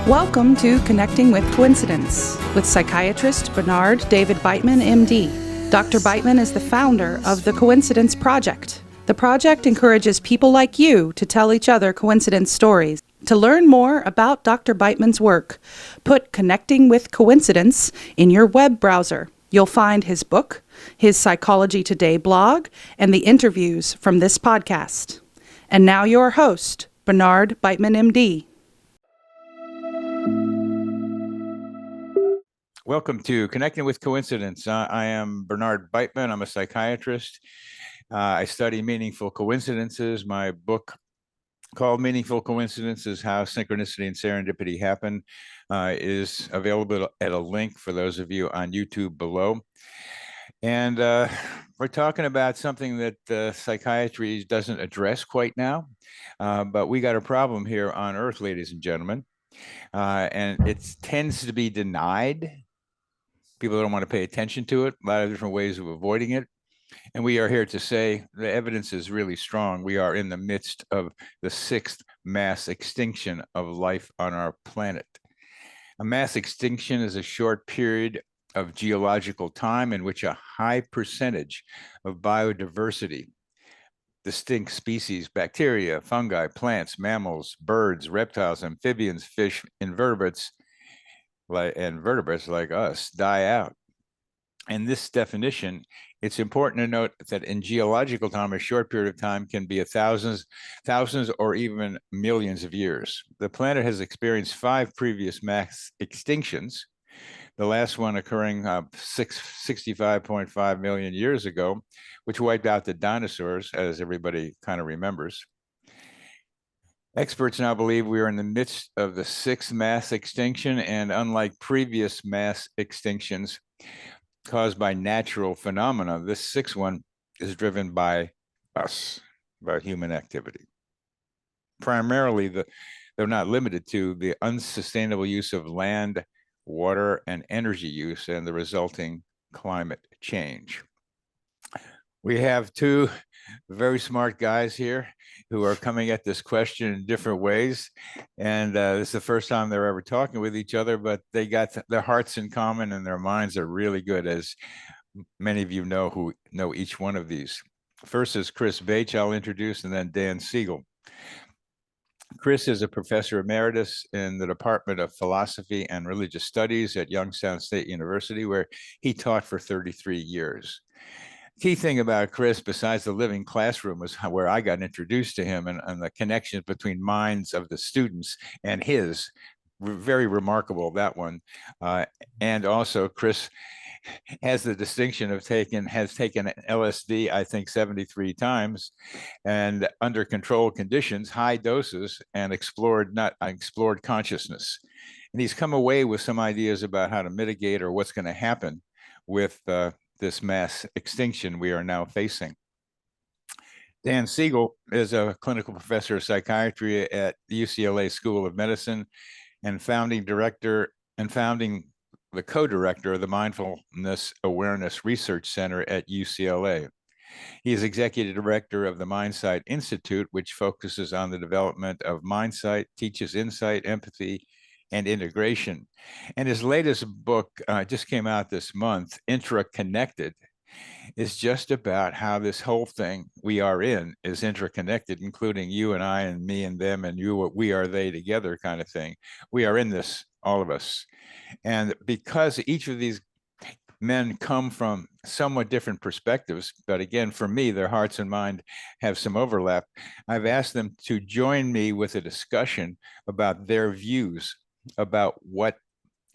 Welcome to Connecting with Coincidence with psychiatrist Bernard David Beitman, MD. Dr. Beitman is the founder of the Coincidence Project. The project encourages people like you to tell each other coincidence stories. To learn more about Dr. Beitman's work, put Connecting with Coincidence in your web browser. You'll find his book, his Psychology Today blog, and the interviews from this podcast. And now your host, Bernard Beitman, MD. Welcome to Connecting with Coincidence. I am Bernard Beitman. I'm a psychiatrist. I study meaningful coincidences. My book called Meaningful Coincidences, How Synchronicity and Serendipity Happen is available at a link for those of you on YouTube below. And we're talking about something that psychiatry doesn't address quite now, but we got a problem here on Earth, ladies and gentlemen, and it tends to be denied. People don't want to pay attention to it, a lot of different ways of avoiding it. And we are here to say the evidence is really strong. We are in the midst of the sixth mass extinction of life on our planet. A mass extinction is a short period of geological time in which a high percentage of biodiversity, distinct species, bacteria, fungi, plants, mammals, birds, reptiles, amphibians, fish, invertebrates, and vertebrates like us die out. And this definition, it's important to note that in geological time, a short period of time can be thousands or even millions of years. The planet has experienced 5 previous mass extinctions, the last one occurring 65.5 million years ago, which wiped out the dinosaurs, as everybody kind of remembers. Experts now believe we are in the midst of the 6th mass extinction, and unlike previous mass extinctions caused by natural phenomena, this 6th one is driven by us, by human activity. Primarily, they're not limited to the unsustainable use of land, water, and energy use and the resulting climate change. We have 2 very smart guys here who are coming at this question in different ways. And this is the first time they're ever talking with each other, but they got their hearts in common and their minds are really good, as many of you know who know each one of these. First is Chris Bache, I'll introduce, and then Dan Siegel. Chris is a professor emeritus in the Department of Philosophy and Religious Studies at Youngstown State University, where he taught for 33 years. Key thing about Chris, besides the living classroom, was where I got introduced to him, and the connections between minds of the students and his. Very remarkable, that one. And also, Chris has the distinction of has taken LSD, I think, 73 times, and under controlled conditions, high doses, and explored consciousness. And he's come away with some ideas about how to mitigate or what's going to happen with this mass extinction we are now facing. Dan Siegel is a clinical professor of psychiatry at the UCLA School of Medicine and the co-director of the Mindfulness Awareness Research Center at UCLA. He is executive director of the Mindsight Institute, which focuses on the development of mindsight, teaches insight, empathy, and integration. And his latest book just came out this month, Intra-Connected, is just about how this whole thing we are in is interconnected, including you and I and me and them and you, we are they together kind of thing. We are in this, all of us. And because each of these men come from somewhat different perspectives, but again, for me, their hearts and mind have some overlap, I've asked them to join me with a discussion about their views about what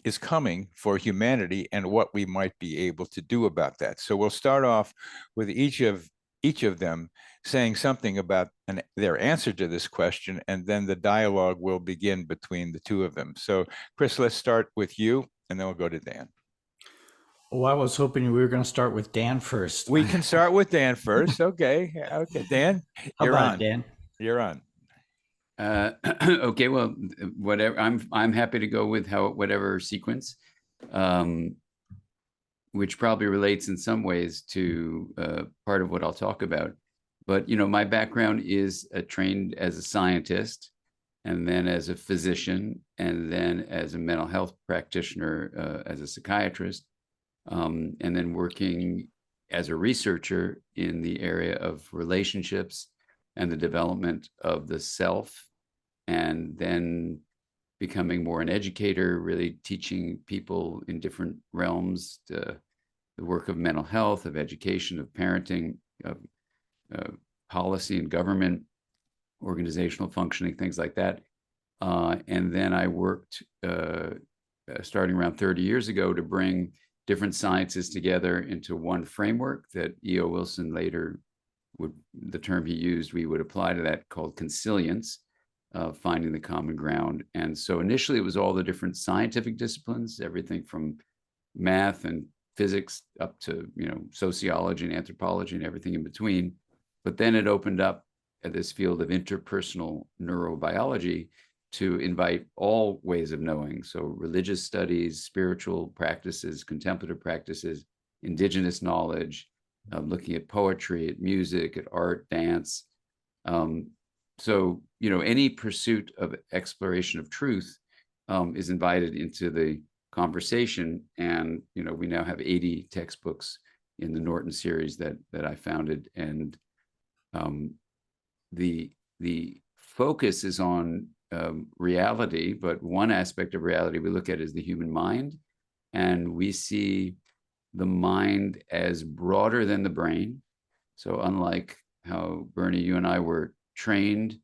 is coming for humanity and what we might be able to do about that. So we'll start off with each of them saying something about their answer to this question, and then the dialogue will begin between the 2 of them. So Chris, let's start with you, and then we'll go to Dan. Oh, I was hoping we were going to start with Dan first. We can start with Dan first. Okay. Dan, you're on. Dan? You're on. Okay, well, whatever. I'm happy to go with whatever sequence, which probably relates in some ways to part of what I'll talk about. But my background is trained as a scientist. and then as a physician, and then as a mental health practitioner, as a psychiatrist, and then working as a researcher in the area of relationships and the development of the self, and then becoming more an educator, really teaching people in different realms, the work of mental health, of education, of parenting, of policy and government, organizational functioning, things like that. And then I worked starting around 30 years ago to bring different sciences together into one framework that E.O. Wilson later the term he used, we would apply to that, called consilience, finding the common ground. And so initially it was all the different scientific disciplines, everything from math and physics up to, sociology and anthropology and everything in between. But then it opened up at this field of interpersonal neurobiology to invite all ways of knowing. So religious studies, spiritual practices, contemplative practices, indigenous knowledge, looking at poetry, at music, at art, dance. So, any pursuit of exploration of truth is invited into the conversation. And, we now have 80 textbooks in the Norton series that I founded. And the focus is on reality, but one aspect of reality we look at is the human mind. And we see the mind as broader than the brain. So unlike how, Bernie, you and I were trained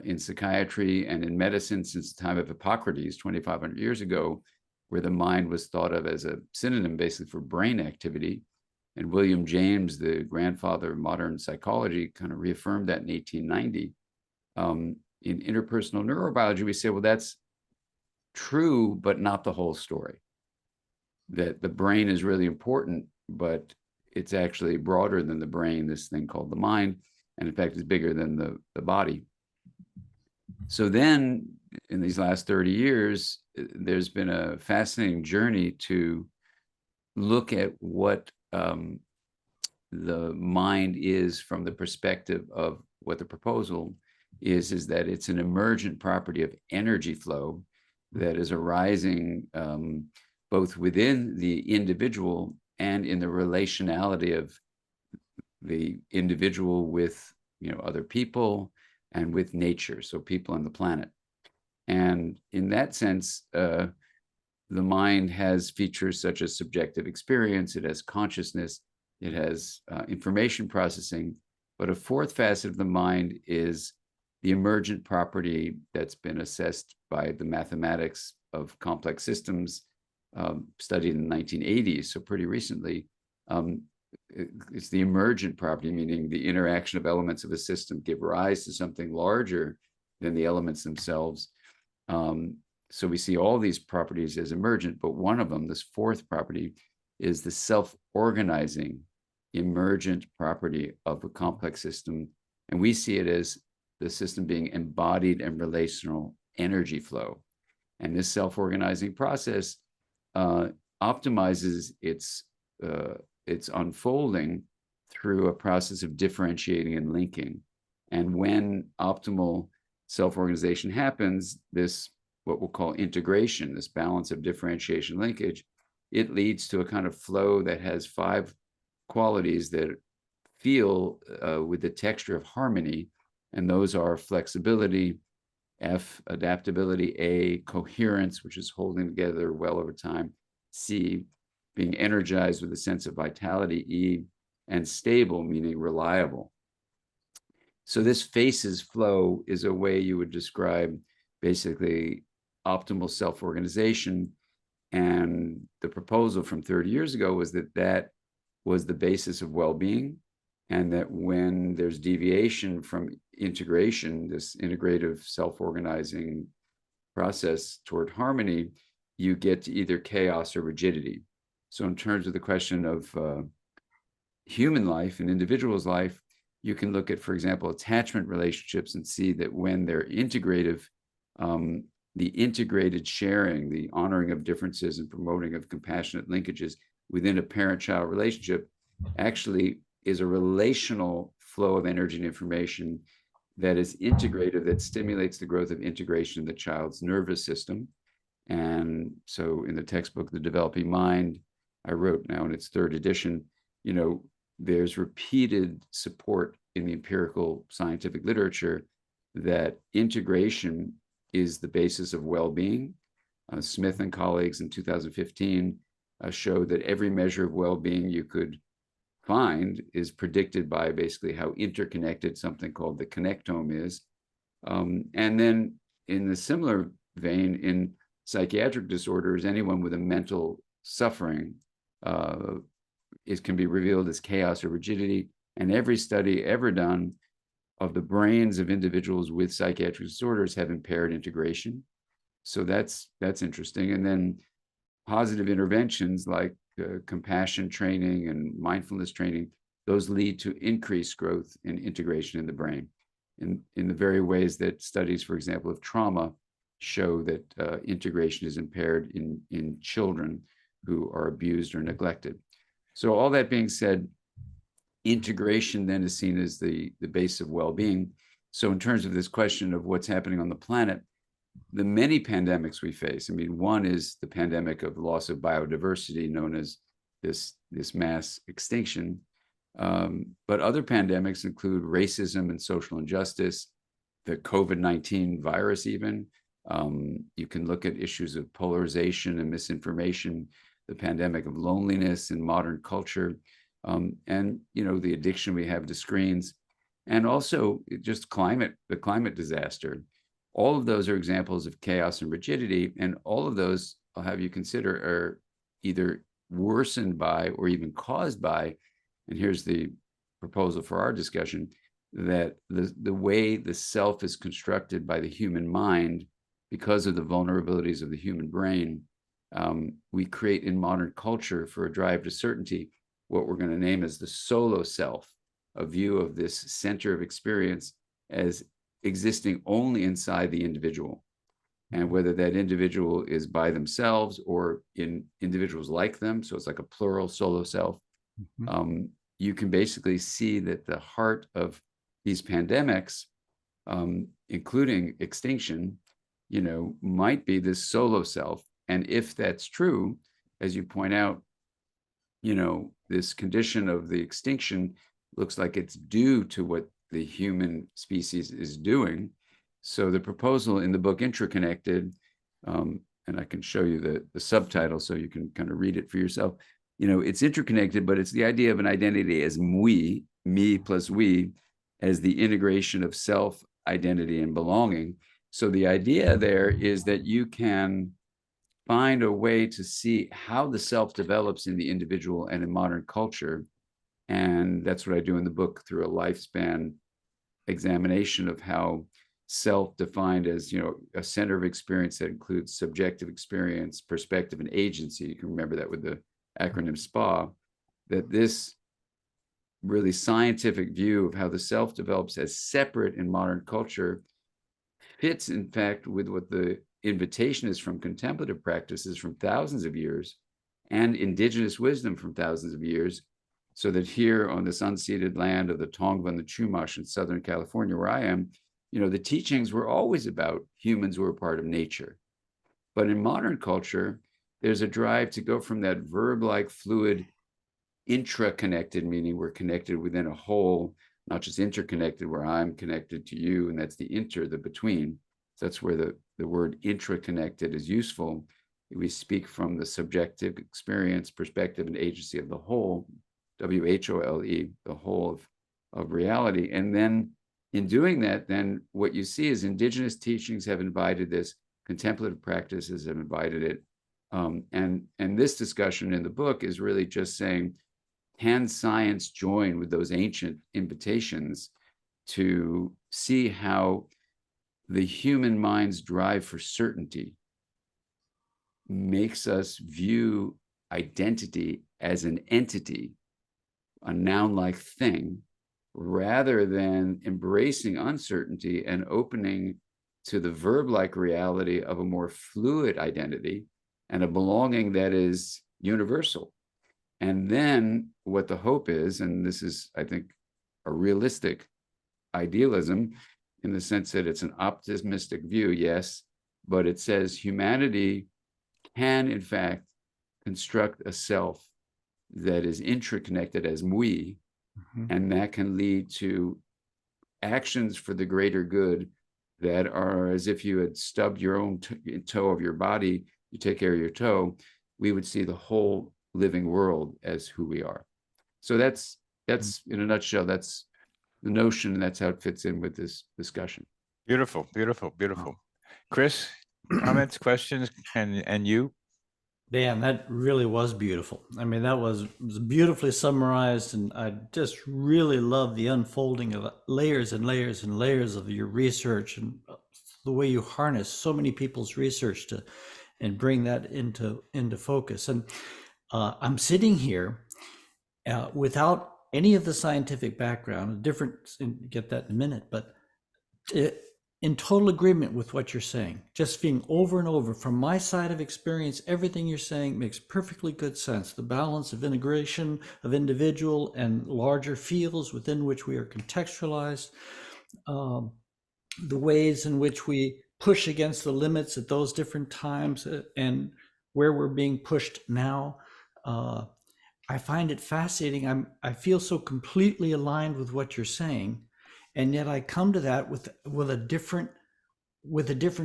in psychiatry and in medicine since the time of Hippocrates 2,500 years ago, where the mind was thought of as a synonym basically for brain activity. And William James, the grandfather of modern psychology, kind of reaffirmed that in 1890. In interpersonal neurobiology, we say, well, that's true, but not the whole story. That the brain is really important, but it's actually broader than the brain, this thing called the mind, and in fact, it's bigger than the body. So then, in these last 30 years, there's been a fascinating journey to look at what the mind is from the perspective of what the proposal is that it's an emergent property of energy flow that is arising both within the individual and in the relationality of the individual with other people and with nature, so people on the planet. And in that sense, the mind has features such as subjective experience, it has consciousness, it has information processing, but a fourth facet of the mind is the emergent property that's been assessed by the mathematics of complex systems, studied in the 1980s, so pretty recently. It's the emergent property, meaning the interaction of elements of a system give rise to something larger than the elements themselves. So we see all these properties as emergent, but one of them, this fourth property, is the self-organizing emergent property of a complex system. And we see it as the system being embodied and relational energy flow. And this self-organizing process optimizes its unfolding through a process of differentiating and linking. And when optimal self-organization happens, this, what we'll call integration, this balance of differentiation linkage, it leads to a kind of flow that has 5 qualities that feel with the texture of harmony. And those are flexibility, F, adaptability, A, coherence, which is holding together well over time, C, being energized with a sense of vitality, E, and stable, meaning reliable. So this faces flow is a way you would describe basically optimal self-organization. And the proposal from 30 years ago was that that was the basis of well-being, and that when there's deviation from integration, this integrative self-organizing process toward harmony, you get to either chaos or rigidity. So in terms of the question of human life and individual's life, you can look at, for example, attachment relationships and see that when they're integrative, the integrated sharing, the honoring of differences and promoting of compassionate linkages within a parent-child relationship actually is a relational flow of energy and information that is integrative, that stimulates the growth of integration in the child's nervous system. And so in the textbook, The Developing Mind, I wrote now in its third edition, there's repeated support in the empirical scientific literature that integration is the basis of well-being. Smith and colleagues in 2015 showed that every measure of well-being you could find is predicted by basically how interconnected something called the connectome is. And then in the similar vein, in psychiatric disorders, anyone with a mental suffering can be revealed as chaos or rigidity. And every study ever done of the brains of individuals with psychiatric disorders have impaired integration. So that's interesting. And then positive interventions like compassion training and mindfulness training, those lead to increased growth in integration in the brain in the very ways that studies, for example, of trauma show that integration is impaired in children who are abused or neglected. So all that being said, integration then is seen as the base of well-being. So in terms of this question of what's happening on the planet, the many pandemics we face, I mean, one is the pandemic of loss of biodiversity known as this mass extinction. But other pandemics include racism and social injustice, the COVID-19 virus even. You can look at issues of polarization and misinformation, the pandemic of loneliness in modern culture, and the addiction we have to screens, and also just the climate disaster. All of those are examples of chaos and rigidity, and all of those I'll have you consider are either worsened by or even caused by, and here's the proposal for our discussion, that the way the self is constructed by the human mind, because of the vulnerabilities of the human brain, we create in modern culture, for a drive to certainty, what we're going to name as the solo self, a view of this center of experience as existing only inside the individual. And whether that individual is by themselves or in individuals like them, so it's like a plural solo self, you can basically see that the heart of these pandemics, including extinction, might be this solo self. And if that's true, as you point out, this condition of the extinction looks like it's due to what the human species is doing. So the proposal in the book Intra-Connected, and I can show you the subtitle so you can kind of read it for yourself. It's interconnected, but it's the idea of an identity as me plus we, as the integration of self, identity, and belonging. So the idea there is that you can find a way to see how the self develops in the individual and in modern culture. And that's what I do in the book through a lifespan examination of how self, defined as a center of experience that includes subjective experience, perspective, and agency. You can remember that with the acronym SPA, that this really scientific view of how the self develops as separate in modern culture fits, in fact, with what the invitation is from contemplative practices from thousands of years and indigenous wisdom from thousands of years. So that here on this unceded land of the Tongva and the Chumash in Southern California, where I am, the teachings were always about humans who are part of nature. But in modern culture, there's a drive to go from that verb-like fluid intra-connected, meaning we're connected within a whole, not just interconnected where I'm connected to you, and that's the the between. So that's where the word intra-connected is useful. We speak from the subjective experience, perspective, and agency of the whole, WHOLE, the whole of reality. And then in doing that, then what you see is indigenous teachings have invited this, contemplative practices have invited it. And this discussion in the book is really just saying, can science join with those ancient invitations to see how the human mind's drive for certainty makes us view identity as an entity, a noun-like thing, rather than embracing uncertainty and opening to the verb-like reality of a more fluid identity and a belonging that is universal. And then what the hope is, and this is, I think, a realistic idealism, in the sense that it's an optimistic view, yes, but it says humanity can, in fact, construct a self that is intra-connected as we, and that can lead to actions for the greater good that are as if you had stubbed your own toe of your body, you take care of your toe, we would see the whole living world as who we are. So that's in a nutshell, that's the notion, and that's how it fits in with this discussion. Beautiful, beautiful, beautiful. Chris, comments, questions, and you? Dan, that really was beautiful. I mean, that was beautifully summarized, and I just really love the unfolding of layers and layers and layers of your research, and the way you harness so many people's research to and bring that into focus. And I'm sitting here without any of the scientific background, get that in a minute, but in total agreement with what you're saying, just being over and over from my side of experience, everything you're saying makes perfectly good sense. The balance of integration of individual and larger fields within which we are contextualized, the ways in which we push against the limits at those different times, and where we're being pushed now. I find it fascinating. I feel so completely aligned with what you're saying. And yet I come to that with a different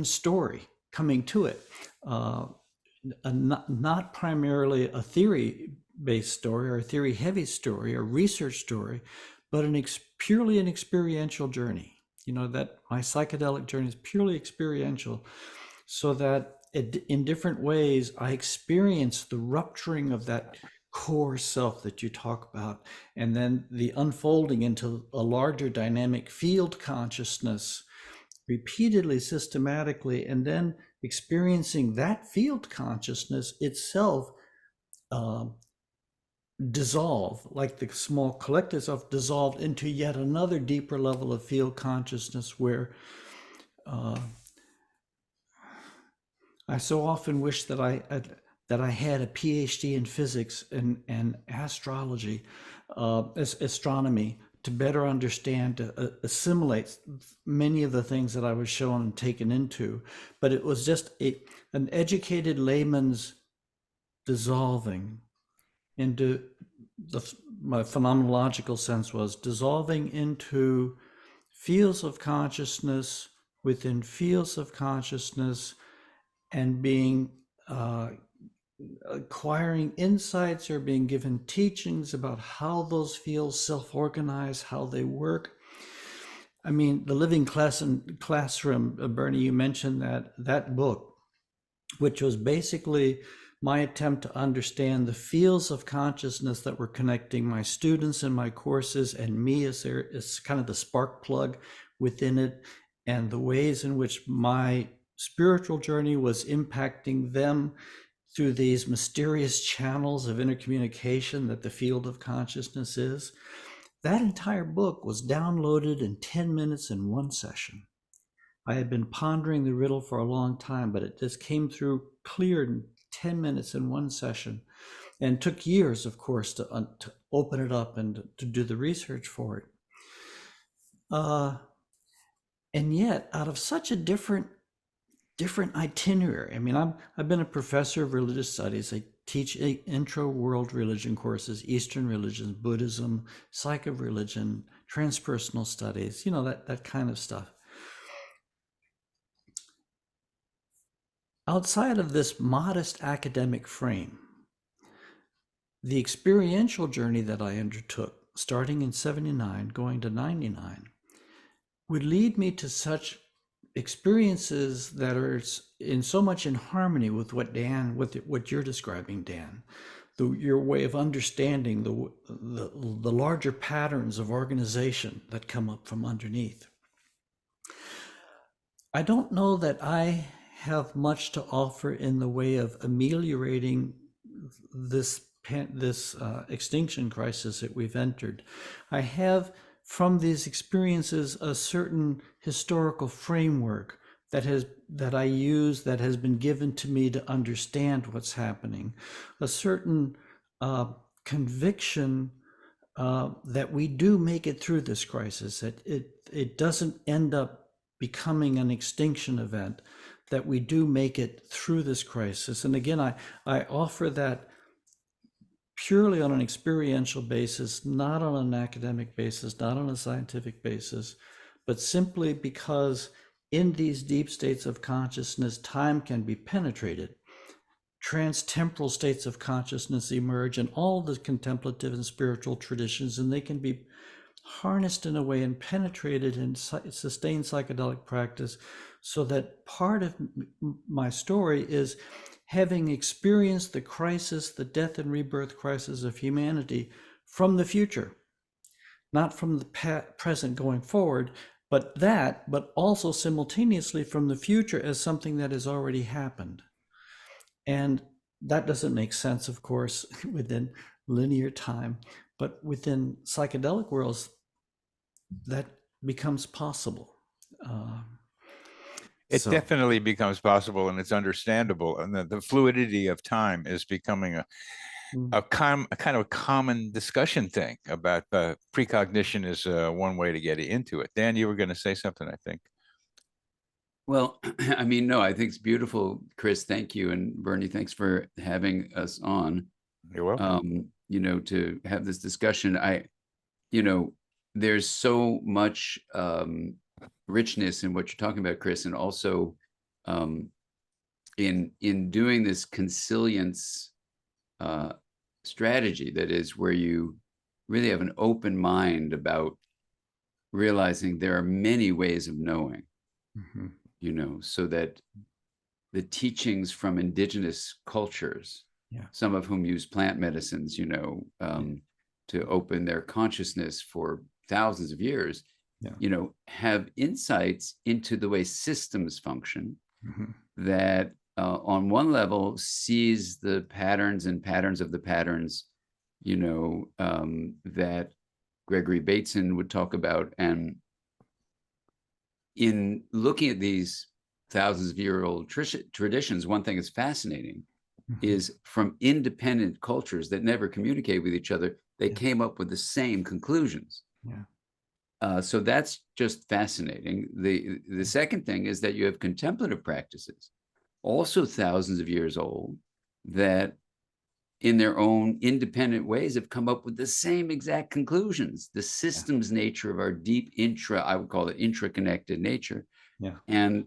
story coming to it, not primarily a theory-based story or a theory-heavy story or research story, but purely an experiential journey. You know, that my psychedelic journey is purely experiential, so that in different ways I experience the rupturing of that core self that you talk about, and then the unfolding into a larger dynamic field consciousness repeatedly, systematically, and then experiencing that field consciousness itself dissolve, like the small collective self dissolved into yet another deeper level of field consciousness, where I so often wish that I had a Ph.D. in physics and astrology, astronomy, to better understand, to assimilate many of the things that I was shown and taken into. But it was just an educated layman's dissolving into my phenomenological sense was dissolving into fields of consciousness within fields of consciousness, and being acquiring insights or being given teachings about how those fields self-organize, how they work. I mean, the living classroom, Bernie, you mentioned that book, which was basically my attempt to understand the fields of consciousness that were connecting my students in my courses and me as kind of the spark plug within it, and the ways in which my spiritual journey was impacting them through these mysterious channels of intercommunication that the field of consciousness is. That entire book was downloaded in 10 minutes in one session. I had been pondering the riddle for a long time, but it just came through clear in 10 minutes in one session, and took years, of course, to open it up and to do the research for it. And yet, out of such a different itinerary. I mean, I've been a professor of religious studies. I teach intra-world religion courses, Eastern religions, Buddhism, psych of religion, transpersonal studies, you know, that kind of stuff. Outside of this modest academic frame, the experiential journey that I undertook, starting in 79, going to 99, would lead me to such experiences that are in so much in harmony with what you're describing, Dan, your way of understanding the larger patterns of organization that come up from underneath. I don't know that I have much to offer in the way of ameliorating this extinction crisis that we've entered. I have, from these experiences, a certain historical framework that I use, that has been given to me to understand what's happening, a certain conviction that we do make it through this crisis, that it doesn't end up becoming an extinction event, that we do make it through this crisis. And again, I offer that purely on an experiential basis, not on an academic basis, not on a scientific basis, but simply because in these deep states of consciousness, time can be penetrated. Trans-temporal states of consciousness emerge in all the contemplative and spiritual traditions, and they can be harnessed in a way and penetrated in sustained psychedelic practice, so that part of my story is having experienced the crisis, the death and rebirth crisis of humanity from the future, not from the present going forward, but also simultaneously from the future as something that has already happened. And that doesn't make sense, of course, within linear time, but within psychedelic worlds, that becomes possible. It definitely becomes possible, and it's understandable. And the fluidity of time is becoming a kind of a common discussion thing about precognition is one way to get into it. Dan, you were going to say something, I think. Well, I mean, no, I think it's beautiful, Chris. Thank you. And Bernie, thanks for having us on. You're welcome. You know, to have this discussion. There's so much richness in what you're talking about, Chris, and also in doing this consilience strategy, that is where you really have an open mind about realizing there are many ways of knowing, so that the teachings from indigenous cultures, some of whom use plant medicines, to open their consciousness for thousands of years, have insights into the way systems function that on one level sees the patterns of the patterns, that Gregory Bateson would talk about. And in looking at these thousands of year old traditions, one thing that's fascinating is from independent cultures that never communicate with each other, they came up with the same conclusions. So that's just fascinating. The second thing is that you have contemplative practices, also thousands of years old, that in their own independent ways have come up with the same exact conclusions. The systems nature of our deep I would call it intra-connected nature. And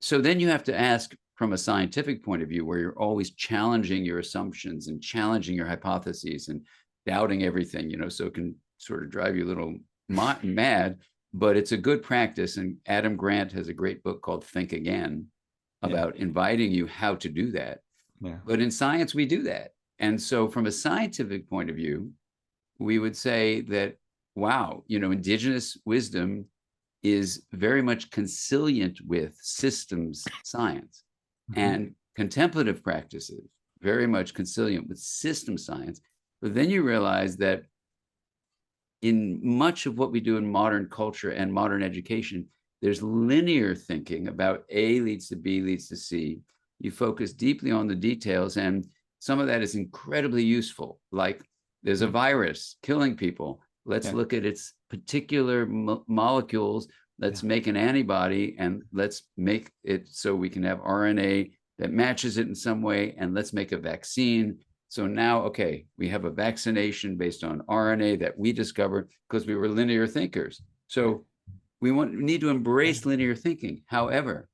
so then you have to ask from a scientific point of view, where you're always challenging your assumptions and challenging your hypotheses and doubting everything, so it can sort of drive you a little mad, but it's a good practice. And Adam Grant has a great book called Think Again about inviting you how to do that. But in science, we do that. And so from a scientific point of view, we would say that, wow, indigenous wisdom is very much consilient with systems science, and contemplative practices very much consilient with system science. But then you realize that in much of what we do in modern culture and modern education, there's linear thinking about A leads to B leads to C. You focus deeply on the details, and some of that is incredibly useful. Like there's a virus killing people. Let's look at its particular molecules. Let's make an antibody, and let's make it so we can have RNA that matches it in some way, and let's make a vaccine. So now, okay, we have a vaccination based on RNA that we discovered because we were linear thinkers. So we need to embrace linear thinking. However,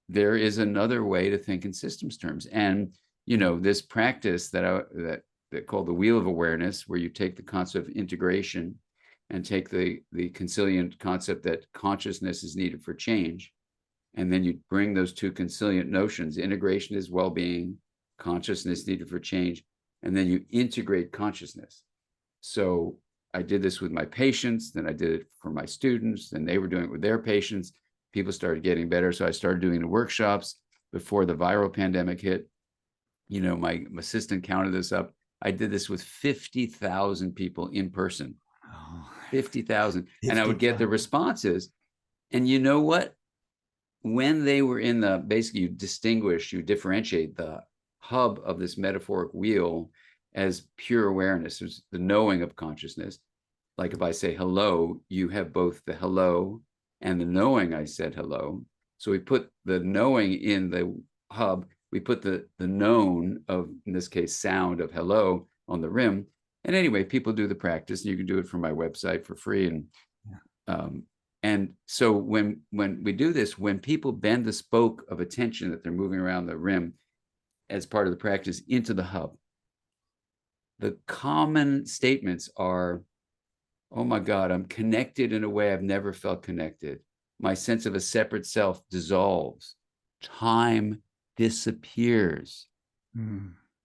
there is another way to think in systems terms. And, this practice that called the wheel of awareness, where you take the concept of integration and take the consilient concept that consciousness is needed for change. And then you bring those two consilient notions. Integration is well-being, consciousness needed for change. And then you integrate consciousness. So I did this with my patients, then I did it for my students, then they were doing it with their patients. People started getting better. So I started doing the workshops before the viral pandemic hit. My assistant counted this up. I did this with 50,000 people in person. 50,000. And I would get the responses. And you know what? When they were in basically you differentiate the hub of this metaphoric wheel as pure awareness, the knowing of consciousness. like if I say hello, you have both the hello and the knowing I said hello. So we put the knowing in the hub, we put the known of, in this case, sound of hello on the rim. And anyway, people do the practice, and you can do it from my website for free. And so when we do this, when people bend the spoke of attention that they're moving around the rim as part of the practice into the hub, the common statements are, oh my God, I'm connected in a way I've never felt connected. My sense of a separate self dissolves. Time disappears.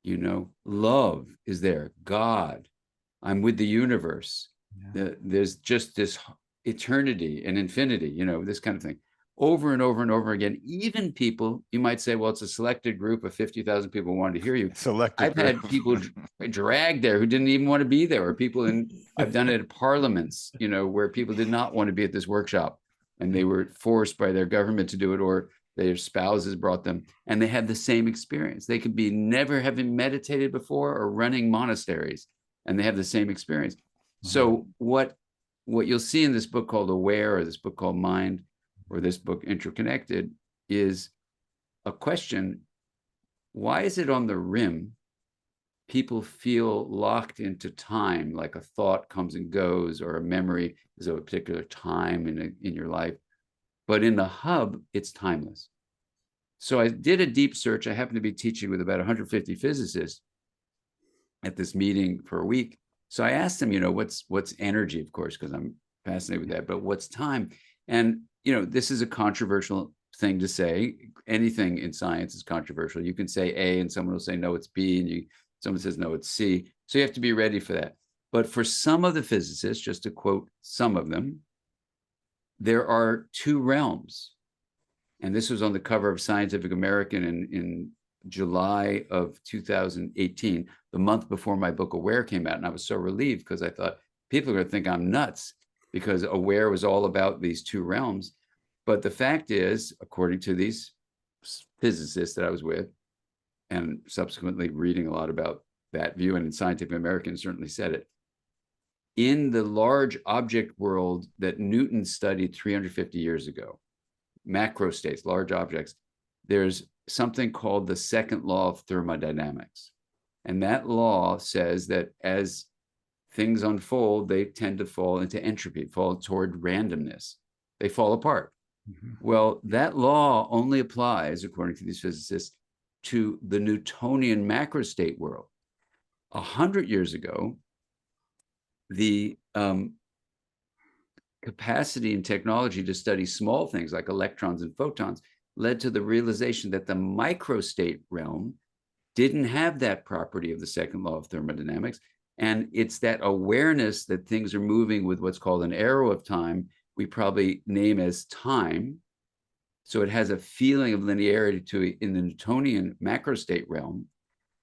You know, love is there. God, I'm with the universe. There's just this eternity and infinity, you know, this kind of thing. Over and over and over again. Even people, you might say, well, it's a selected group of 50,000 people who wanted to hear you. I've had people dragged there who didn't even want to be there, or people I've done it at parliaments, you know, where people did not want to be at this workshop and they were forced by their government to do it, or their spouses brought them, and they had the same experience. They could be never having meditated before or running monasteries, and they have the same experience. So what you'll see in this book called Aware, or this book called Mind, or this book Intra-Connected, is a question: why is it on the rim people feel locked into time, like a thought comes and goes, or a memory is of a particular time in your life, but in the hub it's timeless? So I did a deep search. I happened to be teaching with about 150 physicists at this meeting for a week. So I asked them, you know, what's energy, of course, because I'm fascinated with that, but what's time? And, you know, this is a controversial thing to say. Anything in science is controversial. You can say A and someone will say, no, it's B, and someone says, no, it's C. So you have to be ready for that. But for some of the physicists, just to quote some of them, there are two realms. And this was on the cover of Scientific American in July of 2018, the month before my book Aware came out. And I was so relieved, because I thought people are going to think I'm nuts, because Aware was all about these two realms. But the fact is, according to these physicists that I was with, and subsequently reading a lot about that view, and in Scientific American certainly said it, in the large object world that Newton studied 350 years ago, macro states, large objects, there's something called the second law of thermodynamics. And that law says that as things unfold, they tend to fall into entropy, fall toward randomness. They fall apart. Well, that law only applies, according to these physicists, to the Newtonian macrostate world. 100 years ago, the capacity and technology to study small things like electrons and photons led to the realization that the microstate realm didn't have that property of the second law of thermodynamics. And it's that awareness that things are moving with what's called an arrow of time, we probably name as time. So it has a feeling of linearity to it in the Newtonian macrostate realm.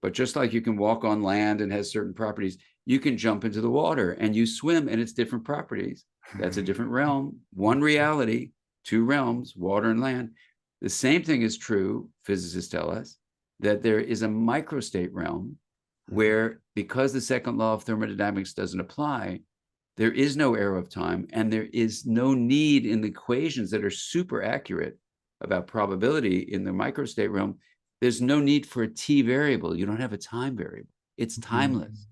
But just like you can walk on land and has certain properties, you can jump into the water and you swim and it's different properties. That's a different realm, one reality, two realms, water and land. The same thing is true, physicists tell us, that there is a microstate realm where, because the second law of thermodynamics doesn't apply, there is no arrow of time, and there is no need in the equations that are super accurate about probability in the microstate realm. There's no need for a t variable. You don't have a time variable. It's timeless.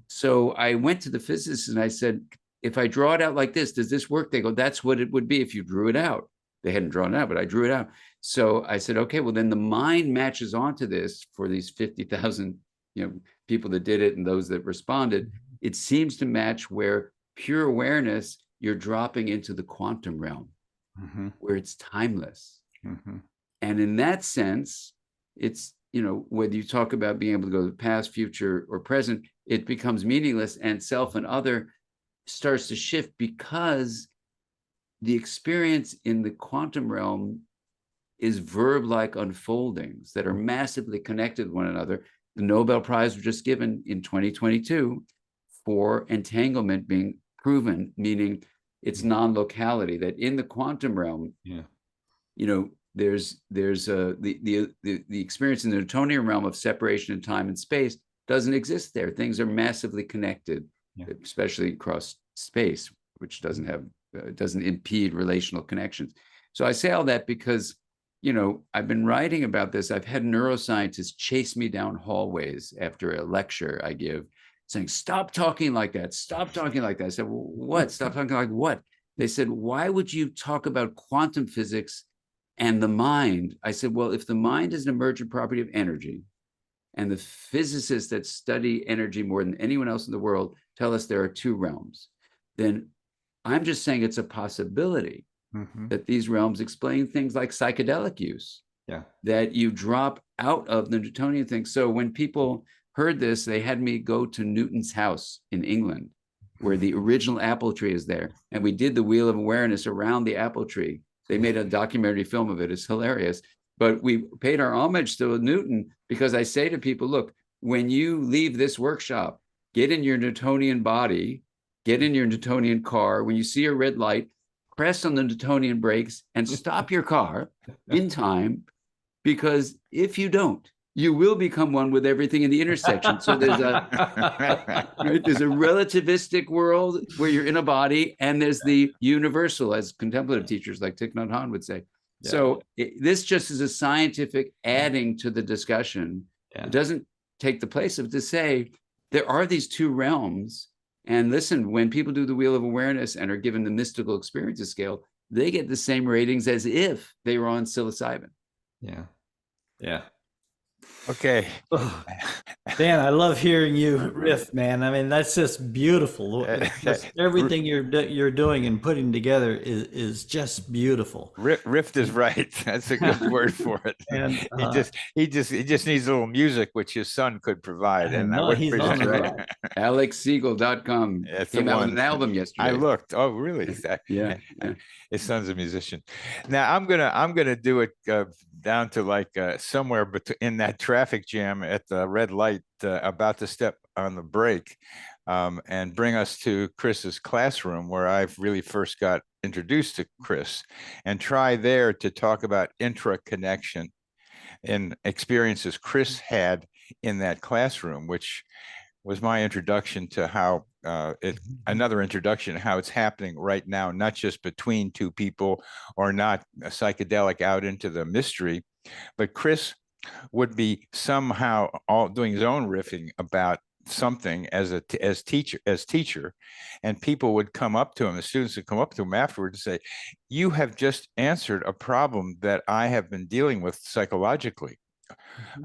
So I went to the physicists and I said, if I draw it out like this, does this work? They go, that's what it would be if you drew it out. They hadn't drawn it out, but I drew it out. So I said, okay, well, then the mind matches onto this for these 50,000, you know, people that did it and those that responded. It seems to match where pure awareness, you're dropping into the quantum realm, where it's timeless. And in that sense, it's, you know, whether you talk about being able to go to the past, future, or present, it becomes meaningless, and self and other starts to shift, because the experience in the quantum realm is verb-like unfoldings that are massively connected with one another. The Nobel Prize was just given in 2022 for entanglement being proven, meaning it's non-locality, that in the quantum realm, you know, there's the experience in the Newtonian realm of separation in time and space doesn't exist there. Things are massively connected, especially across space, which doesn't impede relational connections. So I say all that because, I've been writing about this. I've had neuroscientists chase me down hallways after a lecture I give, saying, "Stop talking like that. Stop talking like that." I said, "Well, what? Stop talking like what?" They said, "Why would you talk about quantum physics and the mind?" I said, "Well, if the mind is an emergent property of energy, and the physicists that study energy more than anyone else in the world tell us there are two realms, then I'm just saying it's a possibility that these realms explain things like psychedelic use, that you drop out of the Newtonian thing." So when people heard this, they had me go to Newton's house in England, where the original apple tree is there. And we did the Wheel of Awareness around the apple tree. They made a documentary film of it. It's hilarious. But we paid our homage to Newton because I say to people, look, when you leave this workshop, get in your Newtonian body, get in your Newtonian car. When you see a red light, press on the Newtonian brakes and stop your car in time, because if you don't, you will become one with everything in the intersection. So there's there's a relativistic world where you're in a body, and there's the universal, as contemplative teachers like Thich Nhat Hanh would say. Yeah. So this just is a scientific adding to the discussion. Yeah. It doesn't take the place of to say there are these two realms. And listen, when people do the Wheel of Awareness and are given the mystical experiences scale, they get the same ratings as if they were on psilocybin. Yeah. Yeah. Okay. Oh, Dan, I love hearing you riff, man. I mean, that's just beautiful. Just everything you're doing and putting together is just beautiful. Rift is right. That's a good word for it. And he just needs a little music, which his son could provide. And no, he's on the right. AlexSiegel.com came out with an album yesterday. I looked. Oh, really? Yeah. His son's a musician. Now I'm gonna do it down to like somewhere in that traffic jam at the red light, about to step on the brake, and bring us to Chris's classroom, where I've really first got introduced to Chris, and try there to talk about intra-connection and experiences Chris had in that classroom, which was my introduction to how another introduction to how it's happening right now, not just between two people or not a psychedelic out into the mystery, but Chris would be somehow all doing his own riffing about something as teacher, and people would come up to him, the students would come up to him afterwards and say, "You have just answered a problem that I have been dealing with psychologically."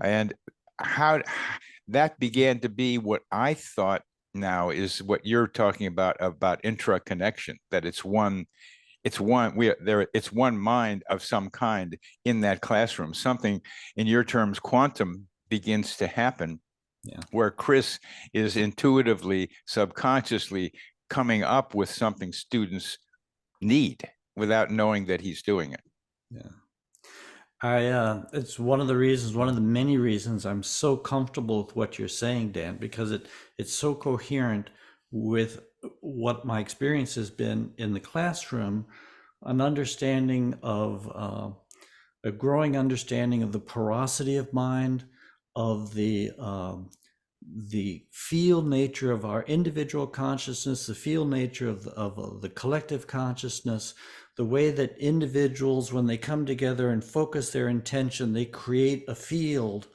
And how that began to be what I thought now is what you're talking about intra-connection, that it's one mind of some kind in that classroom. Something, in your terms, quantum, begins to happen, where Chris is intuitively, subconsciously coming up with something students need without knowing that he's doing it. Yeah. It's one of the many reasons I'm so comfortable with what you're saying, Dan, because it's so coherent with what my experience has been in the classroom, an understanding of a growing understanding of the porosity of mind, of the field nature of our individual consciousness, the field nature of the collective consciousness, the way that individuals, when they come together and focus their intention, they create a field,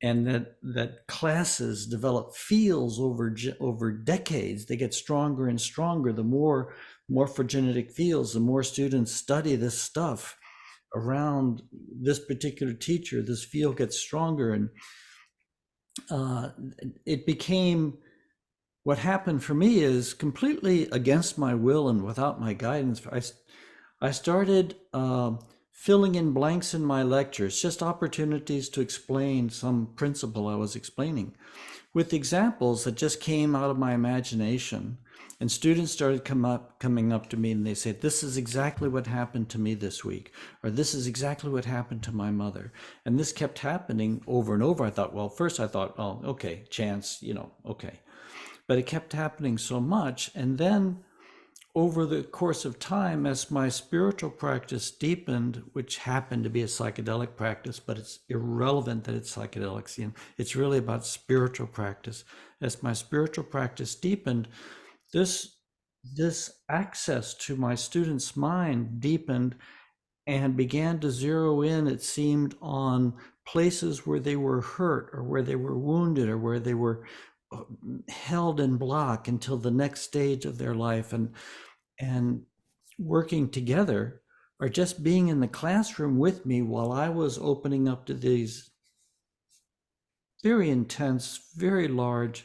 and that classes develop fields over decades. They get stronger and stronger. The more morphogenetic fields, the more students study this stuff around this particular teacher, this field gets stronger. And it became, what happened for me is completely against my will and without my guidance. I started filling in blanks in my lectures, just opportunities to explain some principle I was explaining, with examples that just came out of my imagination. And students started coming up to me, and they said, "This is exactly what happened to me this week," or "This is exactly what happened to my mother." And this kept happening over and over. I thought, well, first I thought, oh, okay, chance, okay. But it kept happening so much. And then over the course of time, as my spiritual practice deepened, which happened to be a psychedelic practice, but it's irrelevant that it's psychedelics, it's really about spiritual practice. As my spiritual practice deepened, this this access to my students' mind deepened and began to zero in, it seemed, on places where they were hurt or where they were wounded or where they were held in block until the next stage of their life. And working together, or just being in the classroom with me while I was opening up to these very intense, very large,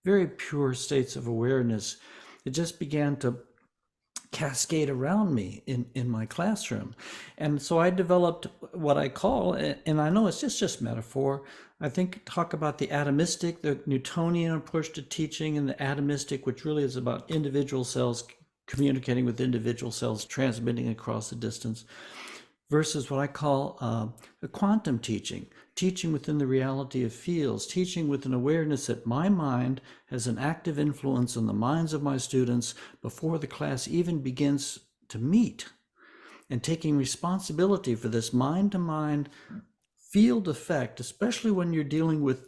very pure states of awareness, it just began to cascade around me in my classroom. And so I developed what I call, and I know it's just metaphor, I think talk about the atomistic, the Newtonian approach to teaching, and the atomistic, which really is about individual cells communicating with individual cells, transmitting across the distance, versus what I call the quantum teaching, teaching within the reality of fields, teaching with an awareness that my mind has an active influence on the minds of my students before the class even begins to meet, and taking responsibility for this mind-to-mind field effect, especially when you're dealing with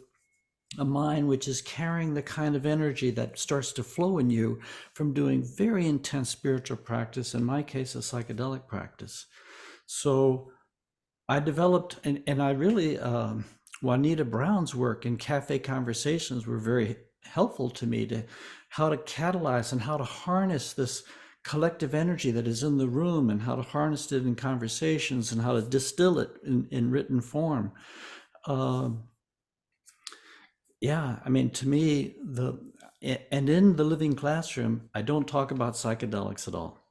a mind which is carrying the kind of energy that starts to flow in you from doing very intense spiritual practice, in my case, a psychedelic practice. So I developed, and I really, Juanita Brown's work in Cafe Conversations were very helpful to me, to how to catalyze and how to harness this collective energy that is in the room, and how to harness it in conversations, and how to distill it in written form. Yeah, I mean, to me, and in the living classroom, I don't talk about psychedelics at all.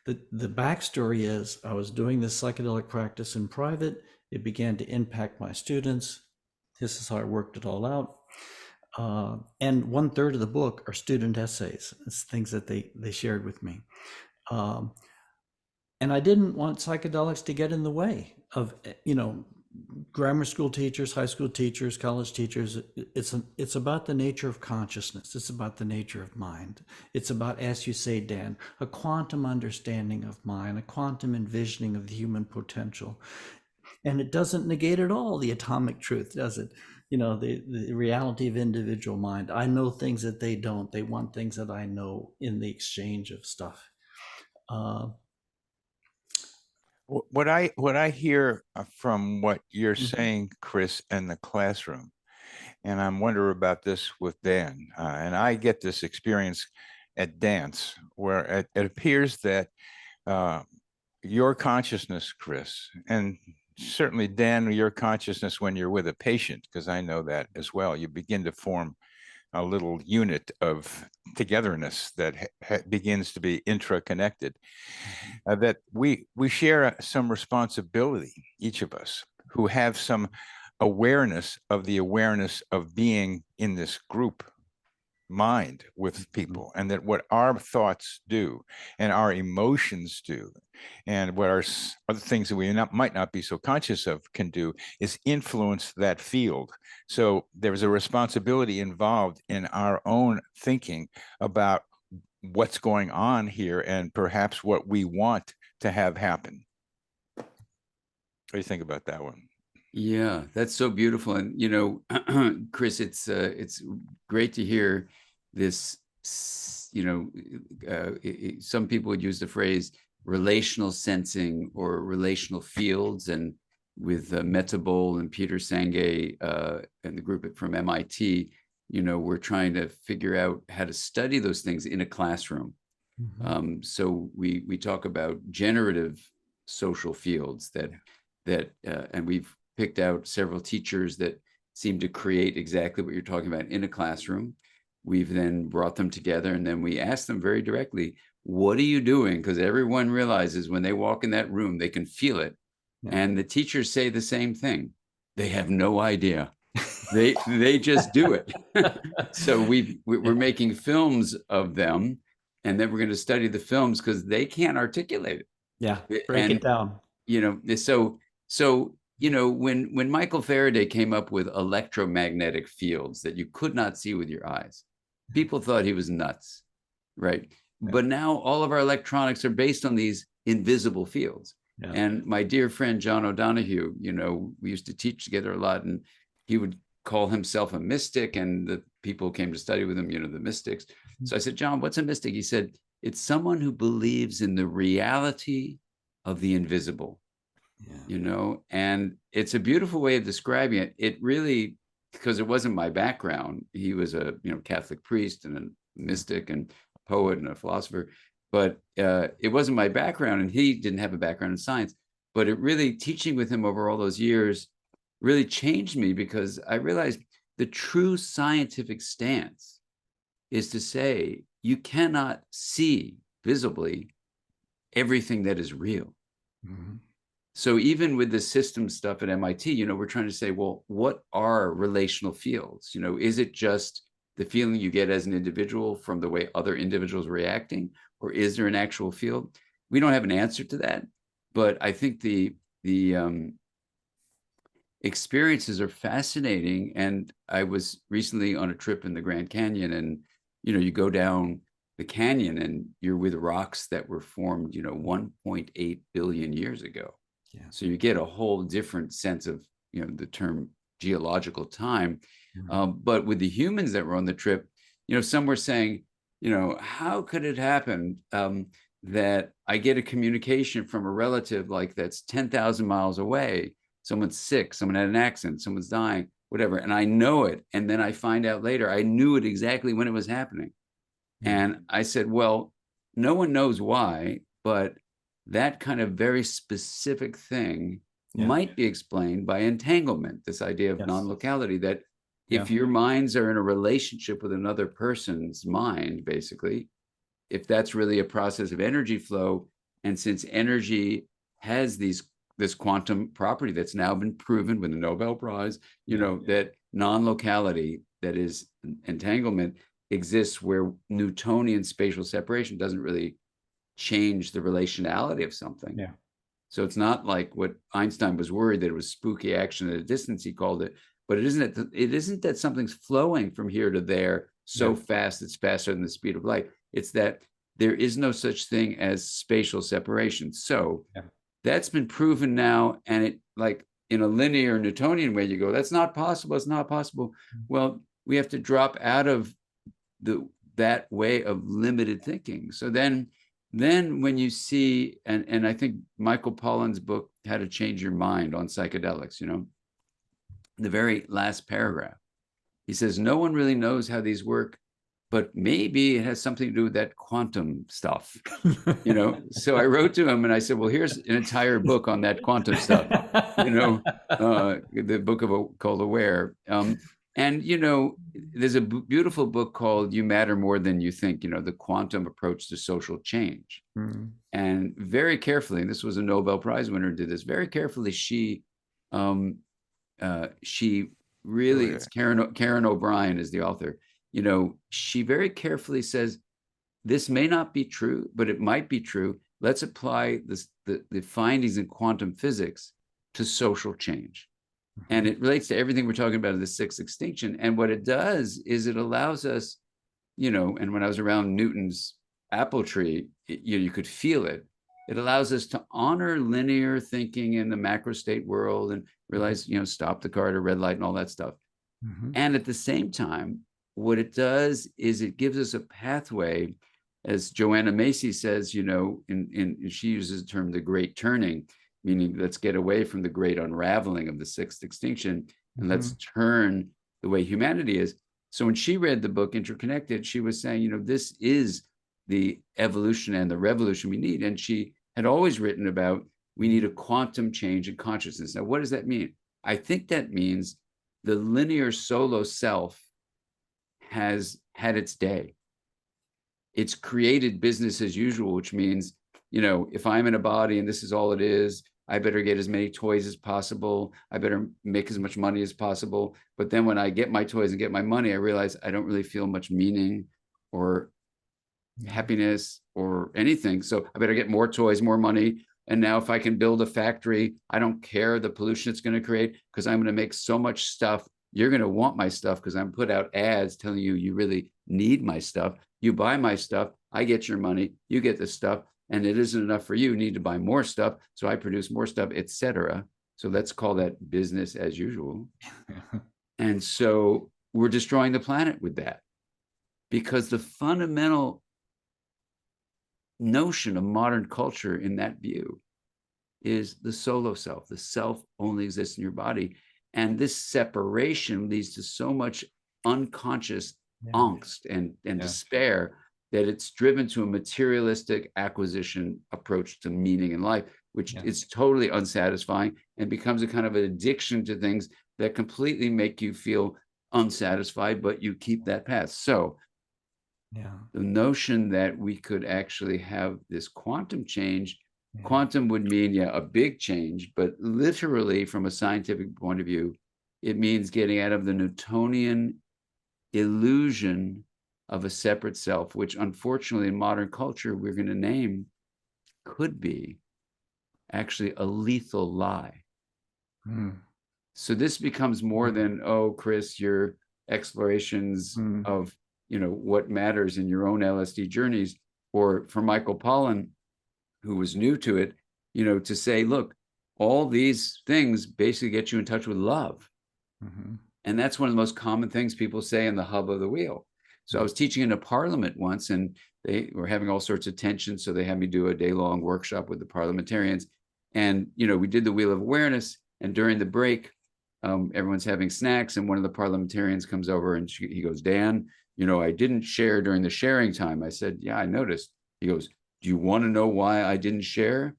The backstory is I was doing this psychedelic practice in private. It began to impact my students. This is how I worked it all out. And 1/3 of the book are student essays. It's things that they shared with me. And I didn't want psychedelics to get in the way of, grammar school teachers, high school teachers, college teachers. It's about the nature of consciousness. It's about the nature of mind. It's about, as you say, Dan, a quantum understanding of mind, a quantum envisioning of the human potential. And it doesn't negate at all the atomic truth, does it? The reality of individual mind. I know things that they don't. They want things that I know in the exchange of stuff. What I hear from what you're saying, Chris, in the classroom, and I'm wondering about this with Dan, and I get this experience at dance, where it appears that your consciousness, Chris, and certainly Dan, your consciousness when you're with a patient, because I know that as well, you begin to form a little unit of togetherness that begins to be intra-connected, that we share some responsibility, each of us who have some awareness of the awareness of being in this group mind with people, and that what our thoughts do and our emotions do and what are other things that we might not be so conscious of can do is influence that field. So there's a responsibility involved in our own thinking about what's going on here and perhaps what we want to have happen. What do you think about that one? Yeah, that's so beautiful. And, Chris, it's great to hear this, some people would use the phrase relational sensing or relational fields. And with Meta Bol and Peter Senge and the group from MIT, we're trying to figure out how to study those things in a classroom. So we talk about generative social fields that and we've picked out several teachers that seem to create exactly what you're talking about in a classroom. We've then brought them together, and then we asked them very directly, what are you doing? Because everyone realizes when they walk in that room, they can feel it. Yeah. And the teachers say the same thing. They have no idea. They just do it. So we're making films of them, and then we're going to study the films because they can't articulate it. Yeah, break it down. When Michael Faraday came up with electromagnetic fields that you could not see with your eyes, people thought he was nuts, right? Yeah. But now all of our electronics are based on these invisible fields. Yeah. And my dear friend John O'Donohue, we used to teach together a lot, and he would call himself a mystic, and the people who came to study with him, the mystics. So I said, John, what's a mystic? He said, It's someone who believes in the reality of the invisible, you know, and it's a beautiful way of describing it. It really, because it wasn't my background. He was a, you know, Catholic priest and a mystic and a poet and a philosopher, but it wasn't my background, and he didn't have a background in science. But it really, teaching with him over all those years really changed me, because I realized the true scientific stance is to say you cannot see visibly everything that is real. Mhm. So even with the system stuff at MIT, you know, we're trying to say, well, what are relational fields? You know, is it just the feeling you get as an individual from the way other individuals are reacting, or is there an actual field? We don't have an answer to that, but I think the experiences are fascinating. And I was recently on a trip in the Grand Canyon, and, you know, you go down the canyon and you're with rocks that were formed, you know, 1.8 billion years ago. Yeah. So you get a whole different sense of, you know, the term geological time. But with the humans that were on the trip, you know, some were saying, you know, how could it happen that I get a communication from a relative like that's 10,000 miles away? Someone's sick, someone had an accident, someone's dying, whatever, and I know it. And then I find out later, I knew it exactly when it was happening. And I said, well, no one knows why, but that kind of very specific thing might be explained by entanglement, this idea of non-locality, that if your minds are in a relationship with another person's mind, basically, if that's really a process of energy flow, and since energy has this quantum property that's now been proven with the Nobel Prize, you know, that non-locality, that is entanglement, exists where Newtonian spatial separation doesn't really change the relationality of something. Yeah. So it's not like what Einstein was worried that it was spooky action at a distance, he called it, but it isn't that something's flowing from here to there so fast it's faster than the speed of light. It's that there is no such thing as spatial separation. So that's been proven now, and it, like in a linear Newtonian way, you go, that's not possible, it's not possible. Well, we have to drop out of that way of limited thinking. So then when you see, and I think Michael Pollan's book, How to Change Your Mind on Psychedelics, you know, the very last paragraph, he says, no one really knows how these work, but maybe it has something to do with that quantum stuff, you know? So I wrote to him and I said, well, here's an entire book on that quantum stuff, you know, the book called Aware. And, you know, there's a beautiful book called You Matter More Than You Think, you know, the quantum approach to social change. And very carefully, and this was a Nobel Prize winner who did this, very carefully, she really, it's Karen O'Brien is the author, you know, she very carefully says, this may not be true, but it might be true. Let's apply the findings in quantum physics to social change. And it relates to everything we're talking about in the sixth extinction. And what it does is it allows us, you know, and when I was around Newton's apple tree, you could feel it. It allows us to honor linear thinking in the macro state world and realize, you know, stop the car at a red light and all that stuff. And at the same time, what it does is it gives us a pathway, as Joanna Macy says, you know, she uses the term the great turning, meaning let's get away from the great unraveling of the sixth extinction and let's turn the way humanity is. So when she read the book Intra-Connected, she was saying, you know, this is the evolution and the revolution we need. And she had always written about, we need a quantum change in consciousness. Now, what does that mean? I think that means the linear solo self has had its day. It's created business as usual, which means, you know, if I'm in a body and this is all it is, I better get as many toys as possible. I better make as much money as possible. But then when I get my toys and get my money, I realize I don't really feel much meaning or happiness or anything. So I better get more toys, more money. And now if I can build a factory, I don't care the pollution it's going to create because I'm going to make so much stuff. You're going to want my stuff because I'm put out ads telling you you really need my stuff. You buy my stuff, I get your money, you get the stuff. And it isn't enough for you. You need to buy more stuff. So I produce more stuff, etc. So let's call that business as usual. And so we're destroying the planet with that, because the fundamental notion of modern culture in that view is the solo self. The self only exists in your body. And this separation leads to so much unconscious angst and despair that it's driven to a materialistic acquisition approach to meaning in life, which is totally unsatisfying and becomes a kind of an addiction to things that completely make you feel unsatisfied, but you keep that path. So the notion that we could actually have this quantum change, quantum would mean, a big change, but literally from a scientific point of view, it means getting out of the Newtonian illusion of a separate self, which unfortunately in modern culture, we're going to name could be actually a lethal lie. So this becomes more than, oh, Chris, your explorations of, what matters in your own LSD journeys, or for Michael Pollan, who was new to it, to say, look, all these things basically get you in touch with love. And that's one of the most common things people say in the hub of the wheel. So I was teaching in a parliament once, and they were having all sorts of tension. So they had me do a day-long workshop with the parliamentarians. And, we did the Wheel of Awareness. And during the break, everyone's having snacks. And one of the parliamentarians comes over and he goes, Dan, I didn't share during the sharing time. I said, yeah, I noticed. He goes, do you want to know why I didn't share?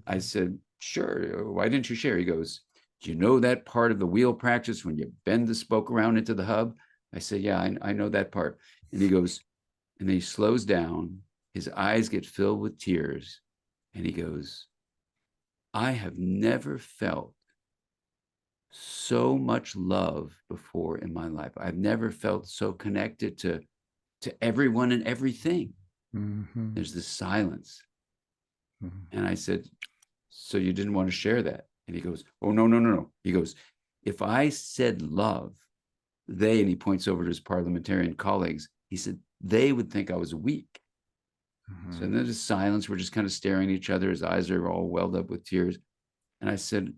I said, sure. Why didn't you share? He goes, do you know that part of the wheel practice when you bend the spoke around into the hub? I said, yeah, I know that part. And he goes, and then he slows down. His eyes get filled with tears. And he goes, I have never felt so much love before in my life. I've never felt so connected to everyone and everything. There's this silence. And I said, so you didn't want to share that? And he goes, oh, no. He goes, if I said love, and he points over to his parliamentarian colleagues, he said, they would think I was weak. So then there's silence. We're just kind of staring at each other. His eyes are all welled up with tears. And I said,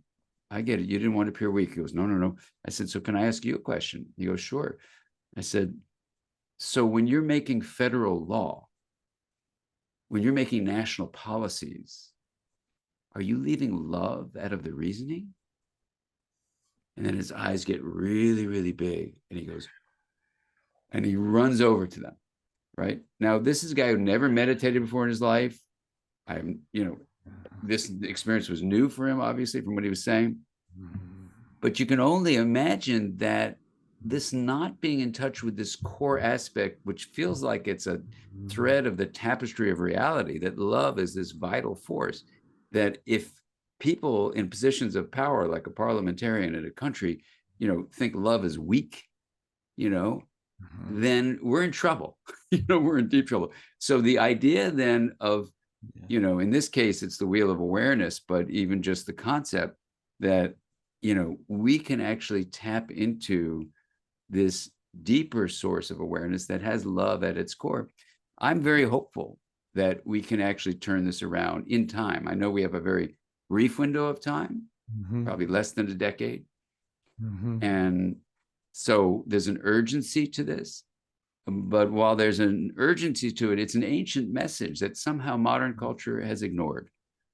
I get it. You didn't want to appear weak. He goes, no. I said, so can I ask you a question? He goes, sure. I said, so when you're making federal law, when you're making national policies, are you leaving love out of the reasoning? And then his eyes get really, really big. And he goes, and he runs over to them, right? Now, this is a guy who never meditated before in his life. This experience was new for him, obviously, from what he was saying. But you can only imagine that this not being in touch with this core aspect, which feels like it's a thread of the tapestry of reality, that love is this vital force, that if people in positions of power, like a parliamentarian in a country, think love is weak, then we're in trouble. We're in deep trouble. So the idea then of, in this case, it's the Wheel of Awareness, but even just the concept that, we can actually tap into this deeper source of awareness that has love at its core. I'm very hopeful that we can actually turn this around in time. I know we have a very brief window of time, probably less than a decade. And so there's an urgency to this. But while there's an urgency to it, it's an ancient message that somehow modern culture has ignored.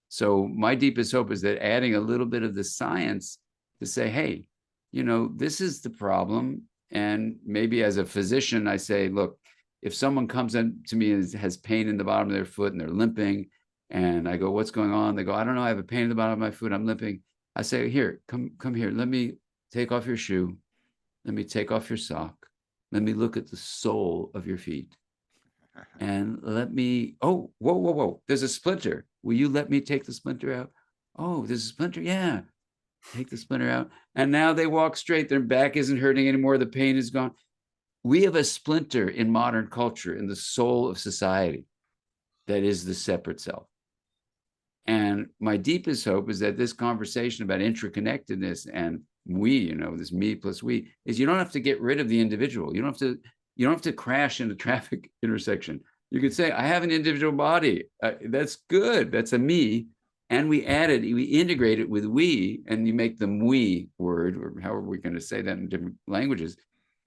So my deepest hope is that adding a little bit of the science to say, hey, this is the problem. And maybe as a physician, I say, look, if someone comes in to me and has pain in the bottom of their foot and they're limping, and I go, what's going on? They go, I don't know, I have a pain in the bottom of my foot, I'm limping. I say, here, come here. Let me take off your shoe. Let me take off your sock. Let me look at the sole of your feet. And let me, oh, whoa. There's a splinter. Will you let me take the splinter out? Oh, there's a splinter? Yeah. Take the splinter out. And now they walk straight. Their back isn't hurting anymore. The pain is gone. We have a splinter in modern culture, in the soul of society, that is the separate self. And my deepest hope is that this conversation about intra-connectedness and we, this me plus we, is you don't have to get rid of the individual. You don't have to crash in a traffic intersection. You could say, I have an individual body. That's good. That's a me. And we integrate it with we, and you make them we word, or however we're going to say that in different languages.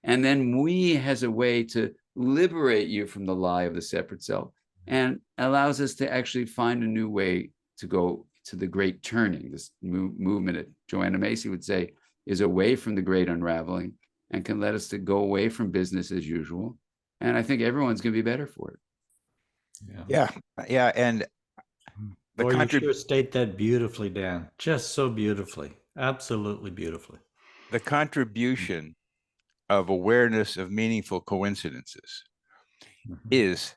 And then we has a way to liberate you from the lie of the separate self. and allows us to actually find a new way to go to the great turning. This movement that Joanna Macy would say is away from the great unraveling, and can let us to go away from business as usual. And I think everyone's going to be better for it. Yeah. And the Boy, you contrib- sure state that beautifully, Dan. Just so beautifully. Absolutely beautifully. the contribution of awareness of meaningful coincidences is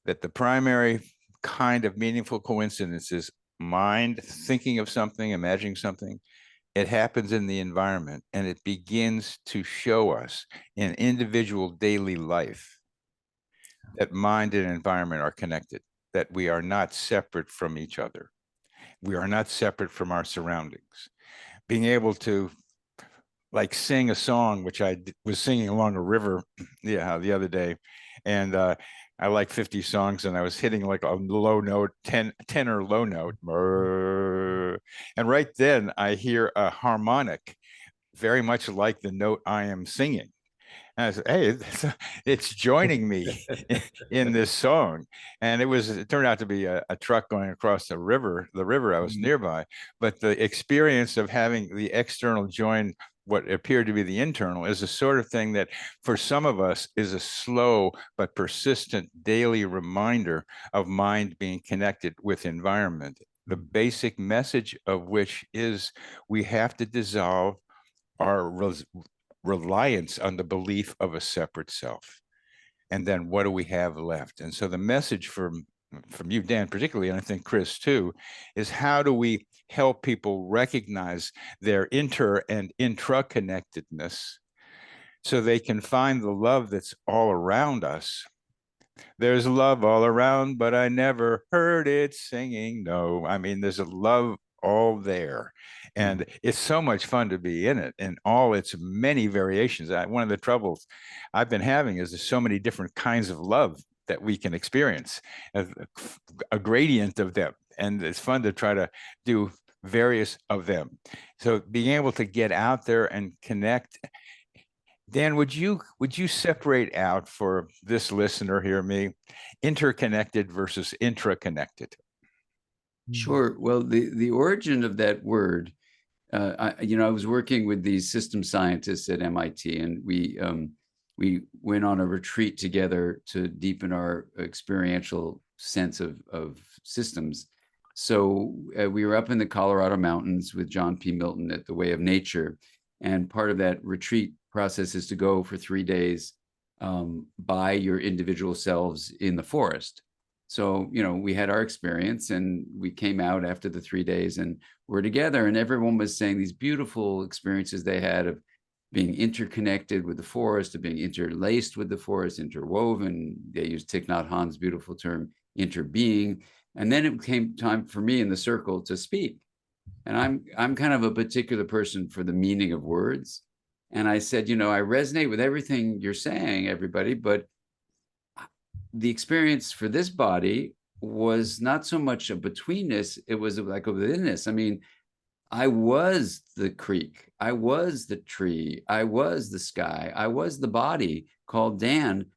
that the primary kind of meaningful coincidence is mind thinking of something, imagining something. It happens in the environment, and it begins to show us in individual daily life that mind and environment are connected, that we are not separate from each other. We are not separate from our surroundings. Being able to like sing a song, which I was singing along a river, the other day, and I like 50 songs, and I was hitting like a low note, tenor low note, and right then I hear a harmonic, very much like the note I am singing. And I said, hey, it's joining me in this song. And it turned out to be a truck going across the river I was nearby. But the experience of having the external join what appeared to be the internal is the sort of thing that for some of us is a slow but persistent daily reminder of mind being connected with environment. The basic message of which is we have to dissolve our reliance on the belief of a separate self. And then what do we have left? And so the message from you, Dan, particularly, and I think Chris too, is how do we help people recognize their inter and intra-connectedness so they can find the love that's all around us. There's love all around, but I never heard it singing. No, I mean, there's a love all there. And it's so much fun to be in it and all its many variations. One of the troubles I've been having is there's so many different kinds of love that we can experience, a gradient of them. And it's fun to try to do various of them. So being able to get out there and connect. Dan, would you separate out for this listener here, me, interconnected versus intra-connected? Sure. Well, the origin of that word, I was working with these system scientists at MIT, and we went on a retreat together to deepen our experiential sense of systems. So we were up in the Colorado mountains with John P. Milton at the Way of Nature, and part of that retreat process is to go for 3 days by your individual selves in the forest. So, we had our experience, and we came out after the 3 days and we're together, and everyone was saying these beautiful experiences they had of being interconnected with the forest, of being interlaced with the forest, interwoven. They used Thich Nhat Hanh's beautiful term, interbeing. And then it came time for me in the circle to speak. And I'm kind of a particular person for the meaning of words. And I said, I resonate with everything you're saying, everybody, but the experience for this body was not so much a betweenness, it was like a withinness. I mean, I was the creek, I was the tree, I was the sky, I was the body called Dan.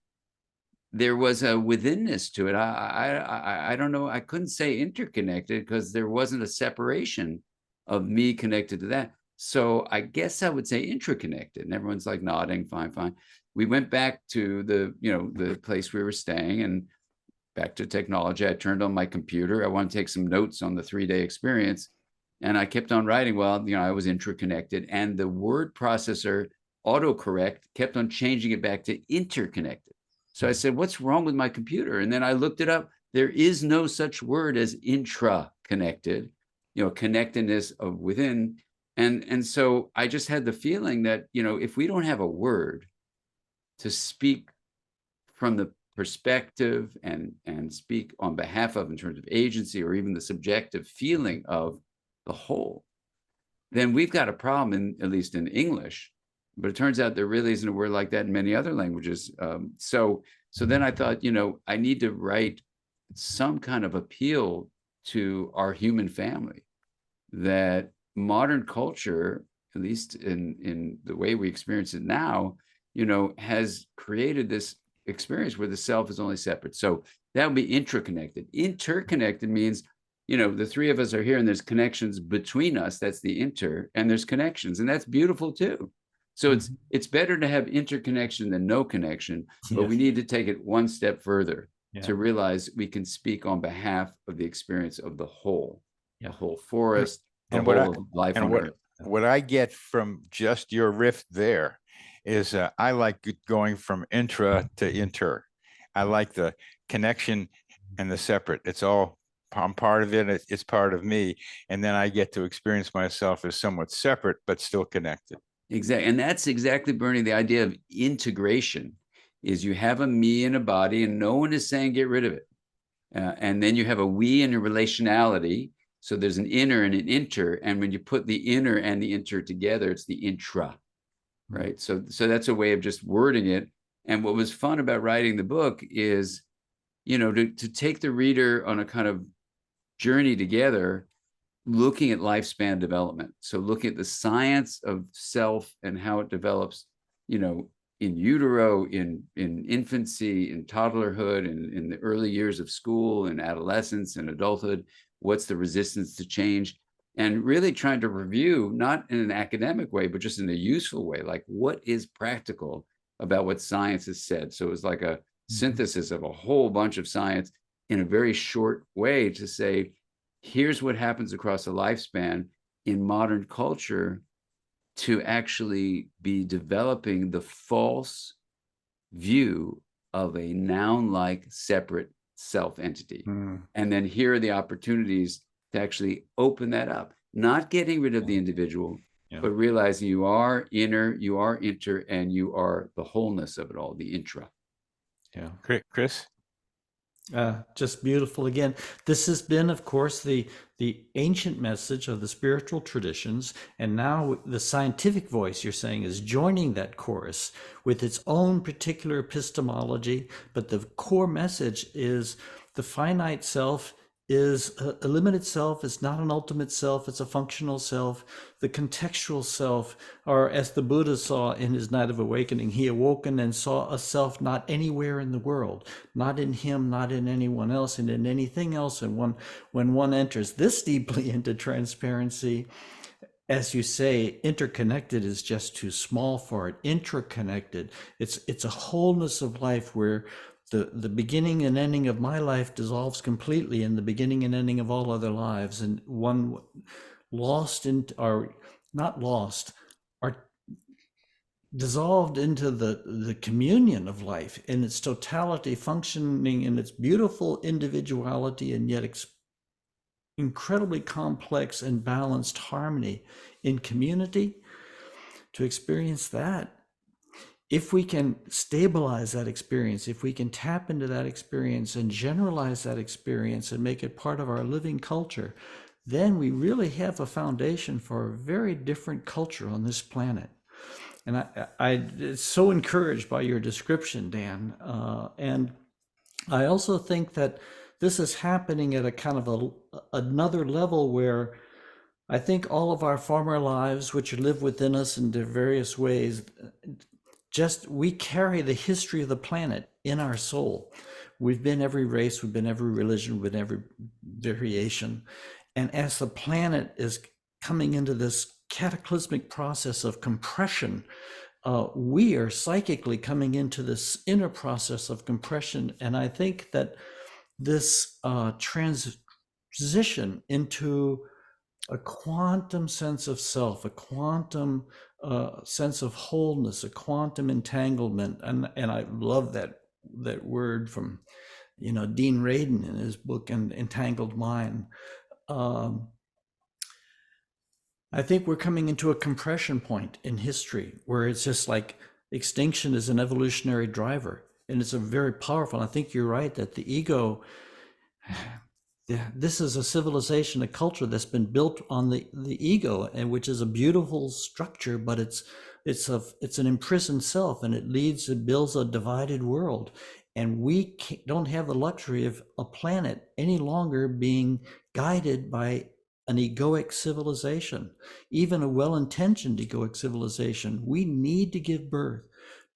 There was a withinness to it. I don't know, I couldn't say interconnected because there wasn't a separation of me connected to that. So I guess I would say intraconnected. And everyone's like nodding, fine. We went back to the place we were staying and back to technology. I turned on my computer. I want to take some notes on the 3-day experience. And I kept on writing, well, I was intraconnected. And the word processor autocorrect kept on changing it back to interconnected. So I said, what's wrong with my computer? And then I looked it up. There is no such word as intra-connected, connectedness of within. And so I just had the feeling that, if we don't have a word to speak from the perspective and speak on behalf of in terms of agency or even the subjective feeling of the whole, then we've got a problem, at least in English. But it turns out there really isn't a word like that in many other languages. So then I thought, I need to write some kind of appeal to our human family, that modern culture, at least in the way we experience it now, has created this experience where the self is only separate. So that would be intra-connected. Interconnected means, the three of us are here and there's connections between us. That's the inter, and there's connections, and that's beautiful too. So it's better to have interconnection than no connection, but we need to take it one step further to realize we can speak on behalf of the experience of the whole forest, the whole of life on Earth. What I get from just your riff there is I like going from intra to inter. I like the connection and the separate. I'm part of it. It's part of me. And then I get to experience myself as somewhat separate, but still connected. Exactly. And that's exactly, Bernie, the idea of integration is you have a me and a body, and no one is saying get rid of it. And then you have a we and a relationality. So there's an inner and an inter. And when you put the inner and the inter together, it's the intra, right? So that's a way of just wording it. And what was fun about writing the book is, to take the reader on a kind of journey together, looking at lifespan development. So looking at the science of self and how it develops, in utero, in infancy, in toddlerhood, in the early years of school, in adolescence and adulthood. What's the resistance to change? And really trying to review, not in an academic way, but just in a useful way, like what is practical about what science has said. So it was like a synthesis of a whole bunch of science in a very short way to say, here's what happens across a lifespan in modern culture to actually be developing the false view of a noun-like separate self-entity. And then here are the opportunities to actually open that up, not getting rid of the individual, but realizing you are inner, you are inter, and you are the wholeness of it all, the intra. Yeah. Chris? Just beautiful. Again, this has been, of course, the ancient message of the spiritual traditions, and now the scientific voice, you're saying, is joining that chorus with its own particular epistemology. But the core message is the finite self is a limited self. It's not an ultimate self. It's a functional self. The contextual self, or as the Buddha saw in his night of awakening, he awoken and saw a self not anywhere in the world, not in him, not in anyone else, and in anything else. And when one enters this deeply into transparency, as you say, interconnected is just too small for it. Intraconnected, it's a wholeness of life where the beginning and ending of my life dissolves completely in the beginning and ending of all other lives, and one lost in, or not lost, are dissolved into the communion of life in its totality, functioning in its beautiful individuality and yet incredibly complex and balanced harmony in community. To experience that, if we can stabilize that experience, if we can tap into that experience and generalize that experience and make it part of our living culture, then we really have a foundation for a very different culture on this planet. And I'm so encouraged by your description, Dan. And I also think that this is happening at a kind of another level where I think all of our former lives, which live within us in their various ways, we carry the history of the planet in our soul. We've been every race, we've been every religion, we've been every variation. And as the planet is coming into this cataclysmic process of compression, we are psychically coming into this inner process of compression. And I think that this transition into a quantum sense of self, a quantum sense of wholeness, a quantum entanglement, and I love that word from Dean Radin in his book Entangled Mind. I think we're coming into a compression point in history where it's just like extinction is an evolutionary driver, and it's a very powerful. I think you're right that the ego. This is a civilization, a culture that's been built on the ego, and which is a beautiful structure, but it's an imprisoned self, and it builds a divided world. And we don't have the luxury of a planet any longer being guided by an egoic civilization, even a well-intentioned egoic civilization. We need to give birth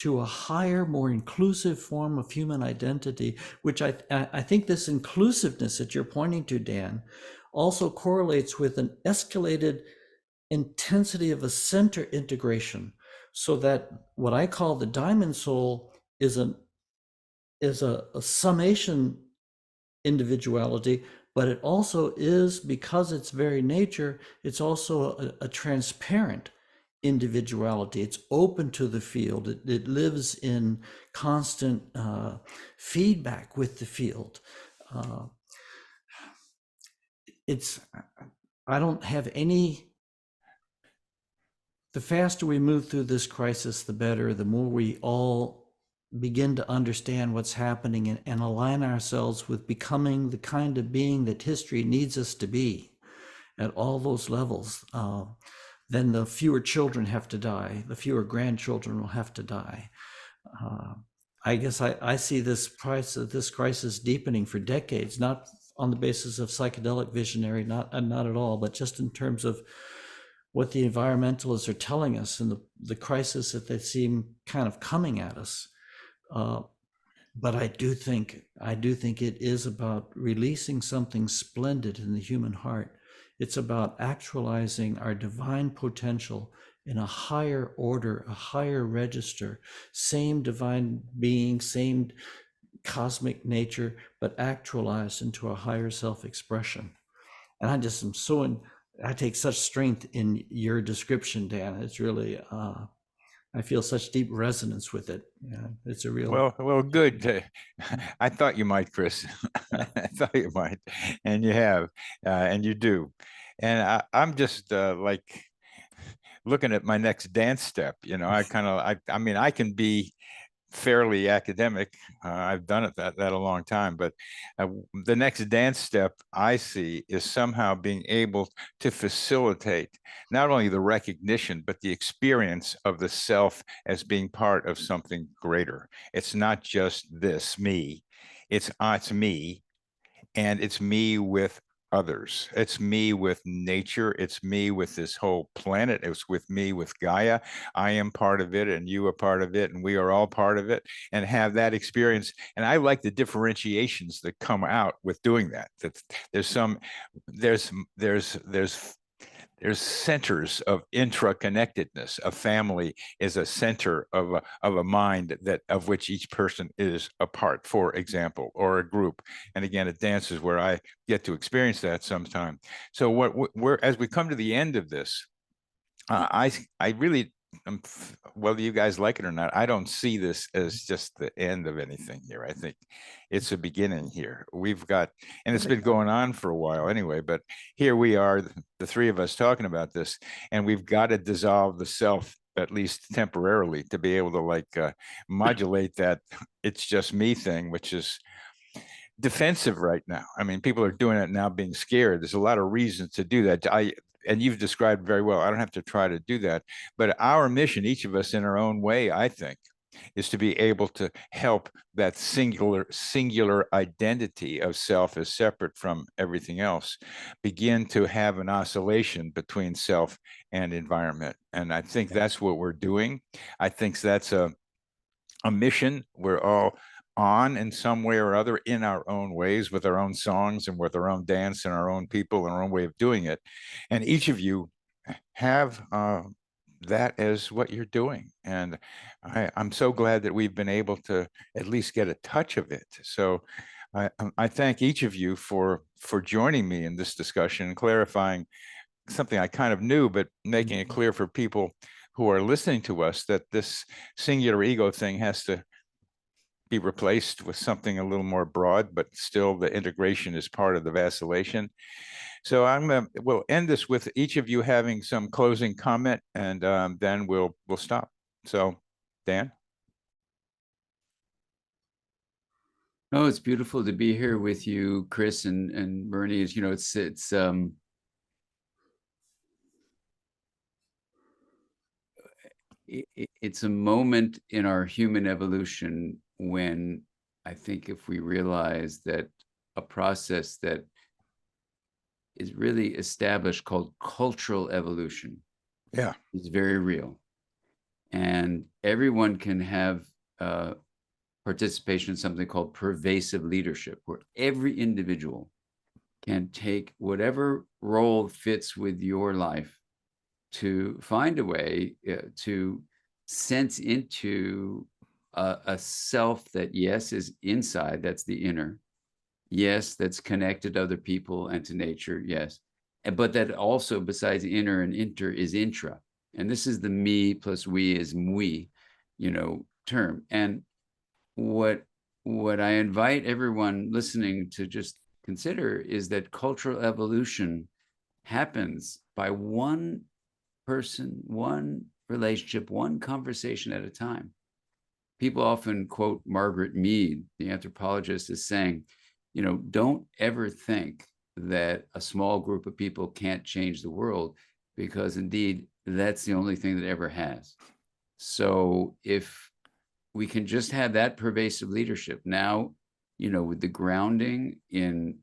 to a higher, more inclusive form of human identity, which I think this inclusiveness that you're pointing to, Dan, also correlates with an escalated intensity of a center integration, so that what I call the diamond soul is a summation individuality, but it also is, because its very nature, it's also a transparent individuality. It's open to the field. It lives in constant feedback with the field. I don't have any. The faster we move through this crisis, the better. The more we all begin to understand what's happening and align ourselves with becoming the kind of being that history needs us to be at all those levels, then the fewer children have to die, the fewer grandchildren will have to die. I guess I see this crisis deepening for decades, not on the basis of psychedelic visionary, not at all, but just in terms of what the environmentalists are telling us and the crisis that they seem kind of coming at us. But I do think it is about releasing something splendid in the human heart. It's about actualizing our divine potential in a higher order, a higher register, same divine being, same cosmic nature, but actualized into a higher self-expression. And I just am I take such strength in your description, Dan. It's really, I feel such deep resonance with it. Yeah, it's a real. Well, good. I thought you might, Chris. I thought you might, and you have, and you do. And I'm just like looking at my next dance step. I mean, I can be fairly academic. I've done it that a long time, but the next dance step I see is somehow being able to facilitate not only the recognition, but the experience of the self as being part of something greater. It's not just this, me. It's me, and it's me with others. It's me with nature. It's me with this whole planet. It's with me with Gaia. I am part of it, and you are part of it, and we are all part of it, and have that experience. And I like the differentiations that come out with doing that. There's centers of intra-connectedness. A family is a center of a mind of which each person is a part, for example, or a group. And again, a dance is where I get to experience that sometime. So as we come to the end of this, I really, whether you guys like it or not, I don't see this as just the end of anything here. I think it's a beginning here. We've got, and it's been going on for a while anyway, but here we are, the three of us talking about this, and we've got to dissolve the self, at least temporarily, to be able to modulate that it's just me thing, which is defensive right now. I mean, people are doing it now being scared. There's a lot of reasons to do that. And you've described very well, I don't have to try to do that, but our mission, each of us in our own way, I think, is to be able to help that singular identity of self as separate from everything else begin to have an oscillation between self and environment. And I think that's what we're doing. I think that's a mission we're all on in some way or other, in our own ways, with our own songs and with our own dance and our own people and our own way of doing it. And each of you have that as what you're doing. And I'm so glad that we've been able to at least get a touch of it. So I thank each of you for joining me in this discussion and clarifying something I kind of knew, but making it clear for people who are listening to us that this singular ego thing has to be replaced with something a little more broad, but still the integration is part of the vacillation. So we'll end this with each of you having some closing comment, and then we'll stop. So, Dan. Oh, it's beautiful to be here with you, Chris and Bernie. As you know, it's a moment in our human evolution when I think if we realize that a process that is really established called cultural evolution, yeah, is very real. And everyone can have participation in something called pervasive leadership, where every individual can take whatever role fits with your life to find a way to sense into a self that, yes, is inside, that's the inner, yes, that's connected to other people and to nature, yes, but that also, besides inner and inter, is intra. And this is the me plus we is mui, term. And what I invite everyone listening to just consider is that cultural evolution happens by one person, one relationship, one conversation at a time. People often quote Margaret Mead, the anthropologist, as saying, don't ever think that a small group of people can't change the world, because indeed, that's the only thing that ever has. So if we can just have that pervasive leadership now, with the grounding in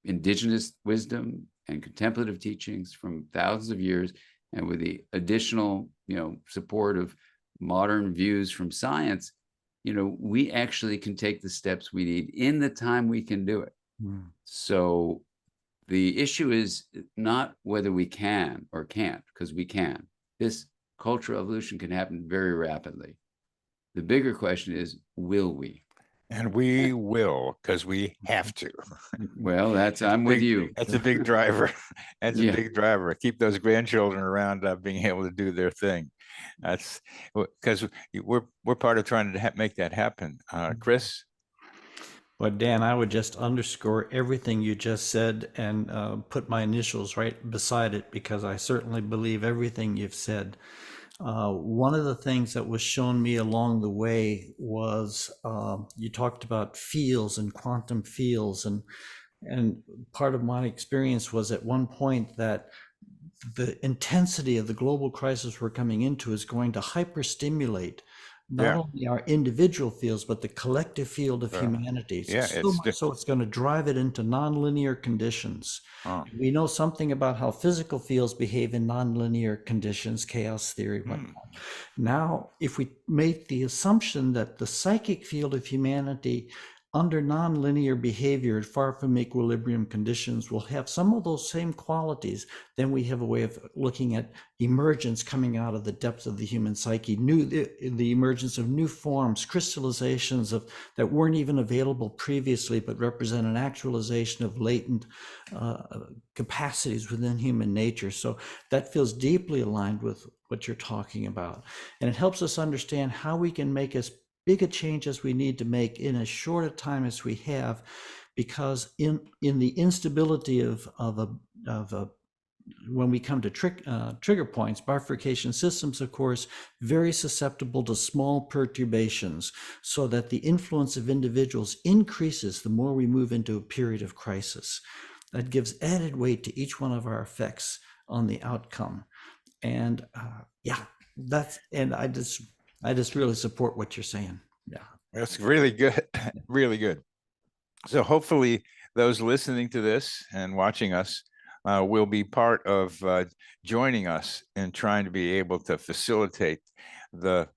indigenous wisdom and contemplative teachings from thousands of years, and with the additional, support of modern views from science, we actually can take the steps we need in the time we can do it. Mm. So the issue is not whether we can or can't, because we can. This cultural evolution can happen very rapidly. The bigger question is, will we? And we will, because we have to. Well, I'm with you. That's a big driver. That's a big driver. Keep those grandchildren around, being able to do their thing. That's because we're part of trying to make that happen. Chris? Well, Dan, I would just underscore everything you just said and put my initials right beside it, because I certainly believe everything you've said. One of the things that was shown me along the way was you talked about fields and quantum fields, and part of my experience was at one point that the intensity of the global crisis we're coming into is going to hyperstimulate not only our individual fields, but the collective field of humanity. So it's going to drive it into nonlinear conditions. We know something about how physical fields behave in nonlinear conditions, chaos theory, whatnot. Now, if we make the assumption that the psychic field of humanity under nonlinear behavior, far from equilibrium conditions, will have some of those same qualities, then we have a way of looking at emergence coming out of the depths of the human psyche, the emergence of new forms, crystallizations that weren't even available previously, but represent an actualization of latent capacities within human nature. So that feels deeply aligned with what you're talking about. And it helps us understand how we can make as big a change as we need to make in as short a time as we have, because in the instability of when we come to trigger points, bifurcation systems, of course, very susceptible to small perturbations, so that the influence of individuals increases the more we move into a period of crisis. That gives added weight to each one of our effects on the outcome. And I just really support what you're saying. Yeah. That's really good. Really good. So hopefully those listening to this and watching us will be part of joining us in trying to be able to facilitate the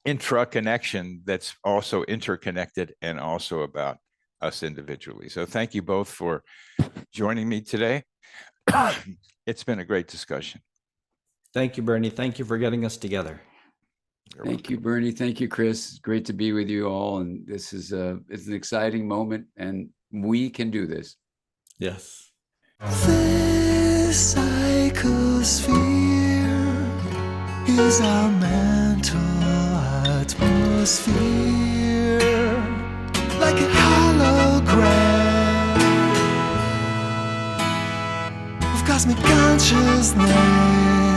intra-connection that's also interconnected and also about us individually. So thank you both for joining me today. It's been a great discussion. Thank you, Bernie. Thank you for getting us together. Thank you, Bernie. Thank you, Chris. Great to be with you all. And this is it's an exciting moment, and we can do this. Yes. This psychosphere is our mental atmosphere, like a hologram of cosmic consciousness.